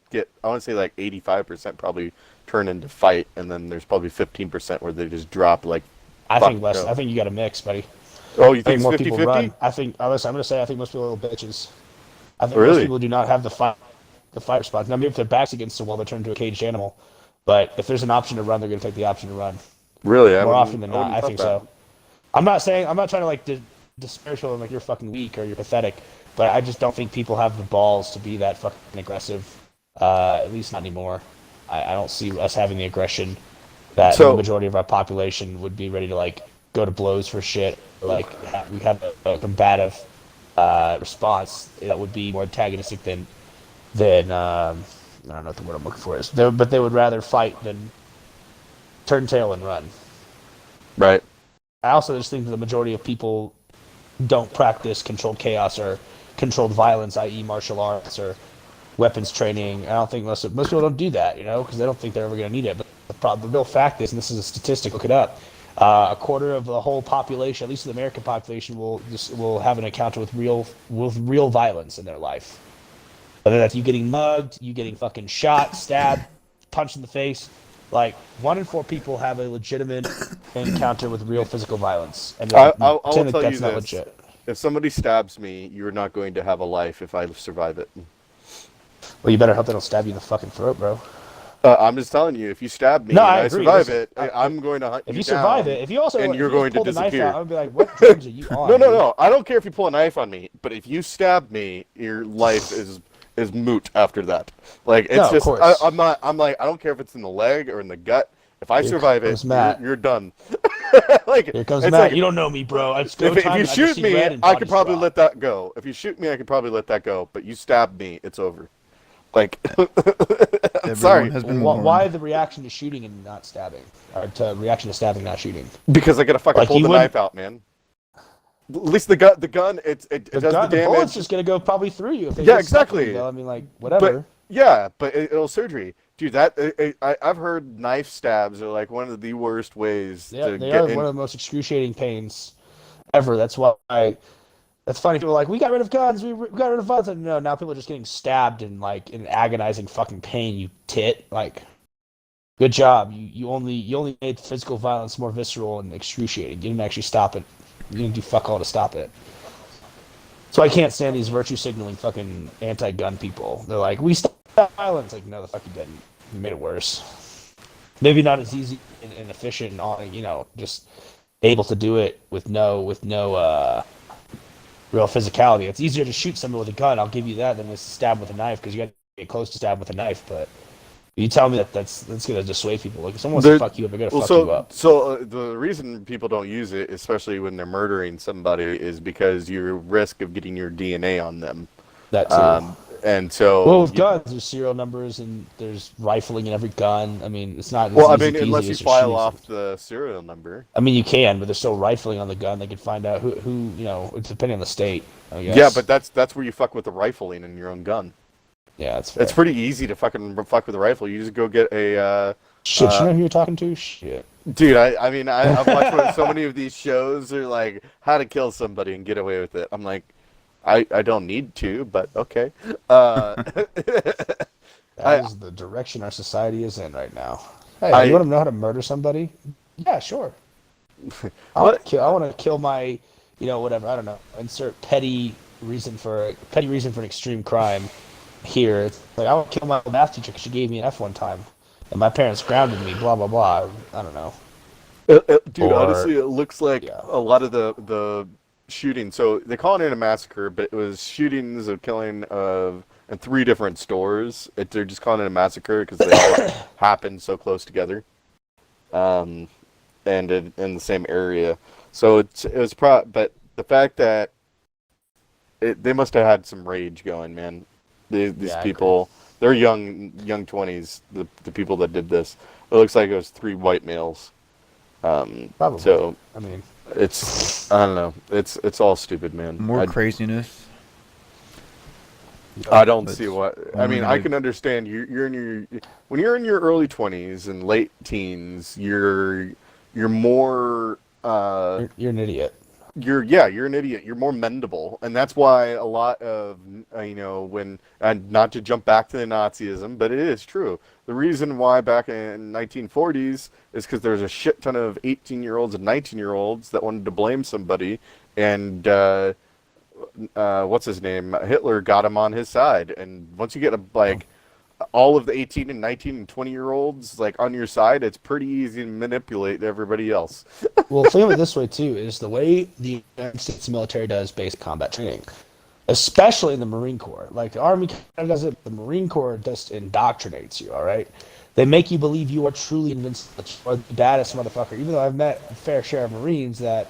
get, I want to say like 85% probably turn into fight, and then there's probably 15% where they just drop like. I think less. I think you got a mix, buddy. Oh, you think more 50-50? People run. I think. Listen, I'm gonna say I think most people are little bitches. I think really? Most people do not have the fight. the fight response. Now, maybe if their back's against the wall, they're turned into a caged animal. But if there's an option to run, they're going to take the option to run. Really? More often than not, I think that. so. I'm not trying to like disparage people like you're fucking weak or you're pathetic, but I just don't think people have the balls to be that fucking aggressive. At least not anymore. I don't see us having the aggression that the majority of our population would be ready to like go to blows for shit. Like we have a combative response that would be more antagonistic than I don't know what the word I'm looking for is. But they would rather fight than turn tail and run. Right. I also just think that the majority of people don't practice controlled chaos or controlled violence, i.e. martial arts or weapons training. I don't think most people don't do that, because they don't think they're ever going to need it. But the real fact is, and this is a statistic, look it up, a quarter of the whole population, at least the American population, will have an encounter with real violence in their life. Whether that's you getting mugged, you getting fucking shot, stabbed, punched in the face. Like 1 in 4 people have a legitimate encounter with real physical violence, and I'll tell you that's this: not legit. if somebody stabs me, you're not going to have a life if I survive it. Well, you better hope they don't stab you in the fucking throat, bro. I'm just telling you, if you stab me and I survive it, I'm going to hunt you down. If you survive it, if you also and you're going to disappear. I'm gonna be like, what drugs are you on? No. I don't care if you pull a knife on me, but if you stab me, your life is moot after that. Like it's just I'm like I don't care if it's in the leg or in the gut. If I survive it, you're done. Like here comes Matt. Like, you don't know me, bro. If you shoot me, I could probably let that go. If you shoot me, I could probably let that go. But you stab me, it's over. Like, sorry. Why the reaction to shooting and not stabbing, or to reaction to stabbing, not shooting? Because I gotta fucking pull the knife out, man. At least the gun, it does the damage. The bullet's just gonna go probably through you. Exactly. I mean, like whatever. But it'll surgery, dude. I've heard knife stabs are like one of the worst ways. Yeah, they are one of the most excruciating pains ever. That's why. That's funny. People are like, we got rid of guns. We got rid of violence. And no, now people are just getting stabbed in agonizing fucking pain. You tit. Like, good job. You only made physical violence more visceral and excruciating. You didn't actually stop it. You didn't do fuck all to stop it. So I can't stand these virtue signaling fucking anti-gun people. They're like, we stopped violence. Like, no, the fuck you didn't. You made it worse. Maybe not as easy and efficient and just able to do it with no real physicality. It's easier to shoot someone with a gun, I'll give you that, than to stab with a knife, because you got to get close to stab with a knife. But you tell me that's going to dissuade people. Like, if someone wants to fuck you up, they're going to fuck you up. So the reason people don't use it, especially when they're murdering somebody, is because your risk of getting your DNA on them. That too. And so... Well, with guns, there's serial numbers, and there's rifling in every gun. I mean, it's not... Well, I mean, unless you file off the serial number. I mean, you can, but there's still rifling on the gun. They can find out who it's depending on the state, I guess. Yeah, but that's where you fuck with the rifling in your own gun. Yeah, that's fair. It's pretty easy to fucking fuck with a rifle. You just go get a... Shit, you know who you're talking to? Shit. Dude, I've watched so many of these shows. They're like, how to kill somebody and get away with it. I'm like... I don't need to, but okay. That is the direction our society is in right now. Hey, you want to know how to murder somebody? Yeah, sure. I want to kill my, whatever. I don't know. Insert petty reason for an extreme crime. Here, it's like I want to kill my math teacher because she gave me an F one time, and my parents grounded me. Blah blah blah. I don't know. Dude, honestly, it looks like a lot of the shooting. So they call it a massacre, but it was shootings of killing in 3 different stores. They're just calling it a massacre because they all happened so close together, and in the same area. So but the fact that they must have had some rage going, man. These people, they're young 20s. The people that did this. It looks like it was 3 white males. Probably. So I mean. I don't know. It's all stupid, man. More craziness. I don't see what. I mean, I can understand when you're in your early 20s and late teens, you're more. You're an idiot. You're an idiot. You're more mendable, and that's why a lot of when not to jump back to the Nazism, but it is true. The reason why back in 1940s is because there's a shit ton of 18-year-olds and 19-year-olds that wanted to blame somebody, and what's his name? Hitler got him on his side, and once you get like all of the 18 and 19 and 20-year-olds like on your side, it's pretty easy to manipulate everybody else. Well, think of it this way too: is the way the United States military does basic combat training, especially in the Marine Corps. Like the Army kind of does it, the Marine Corps just indoctrinates you. All right, they make you believe you are truly invincible, or the baddest motherfucker. Even though I've met a fair share of Marines that,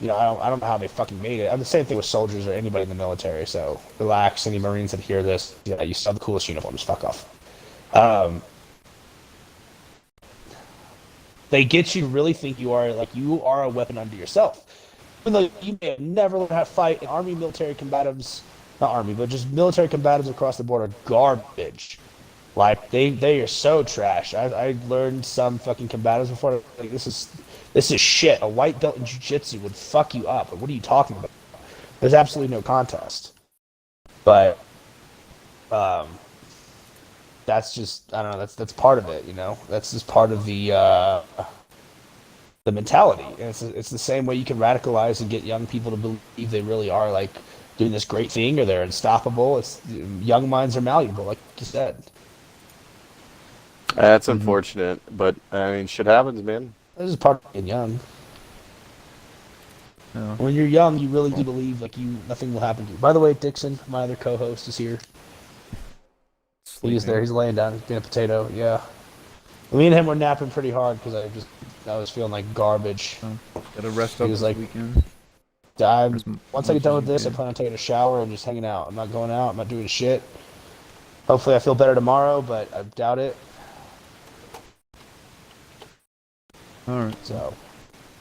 you know, I don't know how they fucking made it. I'm the same thing with soldiers or anybody in the military. So relax, any Marines that hear this. Yeah, you still have the coolest uniforms. Fuck off. They get you to really think you are a weapon unto yourself. Even though you may have never learned how to fight, and Army military combatives, not Army, but just military combatives across the board are garbage. Like they are so trash. I learned some fucking combatives before. Like this is shit. A white belt in jiu-jitsu would fuck you up. What are you talking about? There's absolutely no contest. But that's just, I don't know, that's part of it, you know. That's just part of the mentality. And it's the same way you can radicalize and get young people to believe they really are like doing this great thing or they're unstoppable. It's young minds are malleable, like you said. That's unfortunate, but I mean, shit happens, man. This is part of being young. Yeah. When you're young, you really do believe like nothing will happen to you. By the way, Dixon, my other co-host, is here. He's there. He's laying down. He's being a potato. Yeah. Me and him were napping pretty hard because I was feeling like garbage. Gotta rest up He was this like, weekend. once I get done with this, I plan on taking a shower and just hanging out. I'm not going out. I'm not doing shit. Hopefully, I feel better tomorrow, but I doubt it. All right. So.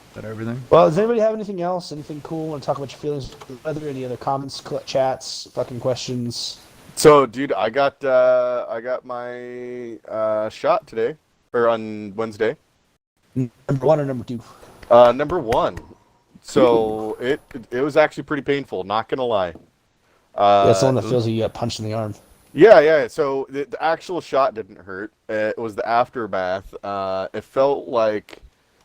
Is that everything? Well, does anybody have anything else? Anything cool? Want to talk about your feelings with the weather? Any other comments, chats, fucking questions? So, dude, I got my shot today, or on Wednesday. Number 1 or number 2? Number 1. So it was actually pretty painful. Not gonna lie. That's the one that feels like you got punched in the arm. Yeah. So the actual shot didn't hurt. It was the aftermath. It felt like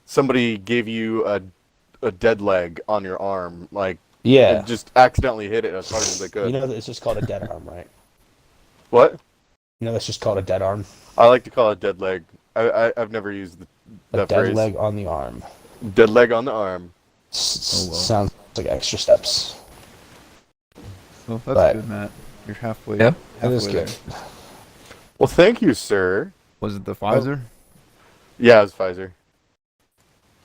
somebody gave you a dead leg on your arm. Like, yeah, it just accidentally hit it as hard as they could. You know, it's just called a dead arm, right? What? You know, that's just called a dead arm. I like to call it dead leg. I've never used that dead phrase. leg on the arm. Dead leg on the arm. Sounds like extra steps. Well, that's good, Matt. You're halfway. Yeah, that is good. There. Well, thank you, sir. Was it the Pfizer? Yeah, it was Pfizer.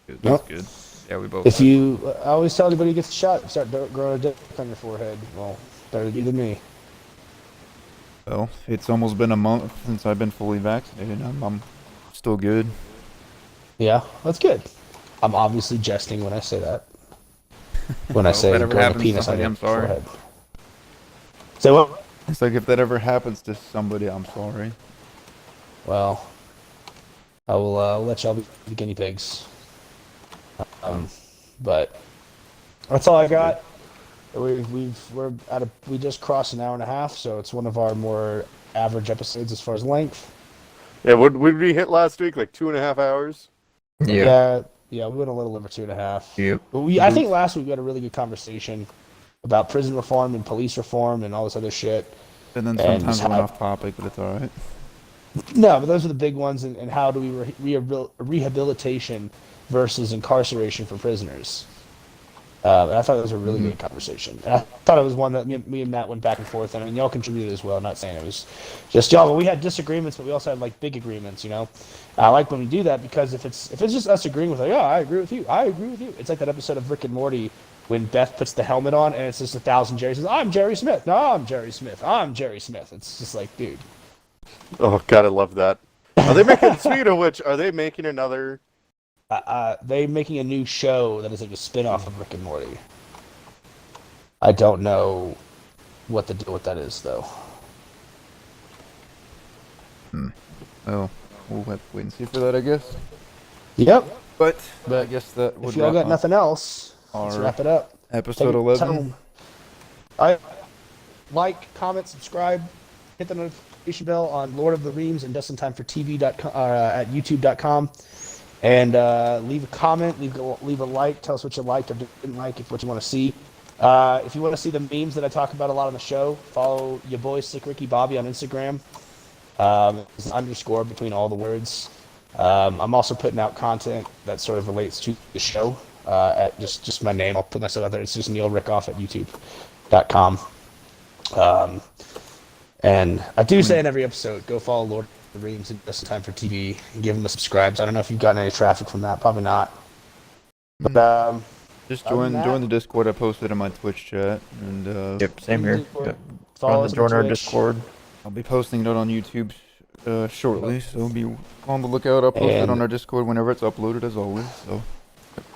Good. That's good. Yeah, we both. I always tell anybody who gets a shot, start growing a dick on your forehead. Well, better you than me. Well, it's almost been a month since I've been fully vaccinated. I'm still good. Yeah, that's good. I'm obviously jesting when I say that. When I say whatever growing a happens penis to on somebody, your I'm sorry. forehead. Say what? It's like if that ever happens to somebody, I'm sorry. Well, I will let y'all be the guinea pigs. But that's all I got. We just crossed an hour and a half, so it's one of our more average episodes as far as length. Yeah, what did we hit last week? Like 2.5 hours? Yeah, we went a little over 2.5. Yep. But I think last week we had a really good conversation about prison reform and police reform and all this other shit. And then sometimes we went off topic, but it's all right. No, but those are the big ones, and how do we rehabilitation versus incarceration for prisoners? And I thought that was a really good conversation. And I thought it was one that me and Matt went back and forth, and I mean, y'all contributed as well. I'm not saying it was just y'all, but we had disagreements, but we also had like big agreements, you know. I like when we do that because if it's just us agreeing with like, oh, I agree with you, It's like that episode of Rick and Morty when Beth puts the helmet on and it's just 1,000 Jerry says, I'm Jerry Smith. No, I'm Jerry Smith. I'm Jerry Smith. It's just like, dude. Oh God, I love that. Are they making? Speaking of which, are they making another? They're making a new show that is like a spin-off of Rick and Morty. I don't know what the deal with that is, though. Well, we'll have to wait and see for that, I guess. Yep. But I guess that would if y'all got nothing else, let's wrap it up. Episode 11. Like, comment, subscribe, hit the notification bell on Lord of the Rings and Just in Time for TV.com at YouTube.com. And leave a comment, leave a like, tell us what you liked or didn't like, if what you want to see. If you want to see the memes that I talk about a lot on the show, follow your boy Sick Ricky Bobby on Instagram. It's an underscore between all the words. I'm also putting out content that sort of relates to the show. At just my name, I'll put myself out there. It's just Neil Rickoff at YouTube.com. And I do say in every episode, go follow Lord of the Rings and Just in Time for TV and give them a subscribe. I don't know if you've gotten any traffic from that. Probably not. But Just other than join that- the Discord I posted in my Twitch chat, and Yep, same here. Yep. Follow us Join on our Twitch. Discord. I'll be posting it on YouTube shortly. So be on the lookout. I'll post it And- on our Discord whenever it's uploaded, as always. So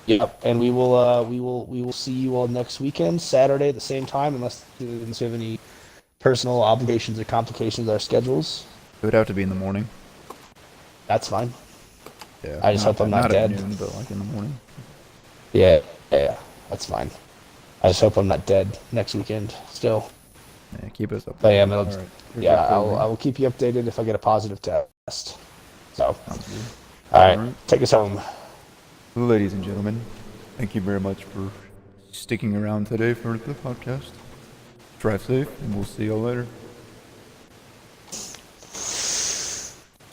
Yep, and we will see you all next weekend, Saturday at the same time, unless we have any personal obligations or complications with our schedules. it would have to be in the morning. That's fine. Yeah. I just hope I'm not at dead. noon, but like in the morning. Yeah, that's fine. I just hope I'm not dead next weekend still. Yeah, keep us up. But yeah, All right. Here's yeah, our program. I will keep you updated if I get a positive test. So, Sounds good. all right, Alright. take us home. Ladies and gentlemen, thank you very much for sticking around today for the podcast. Drive safe, and we'll see y'all later.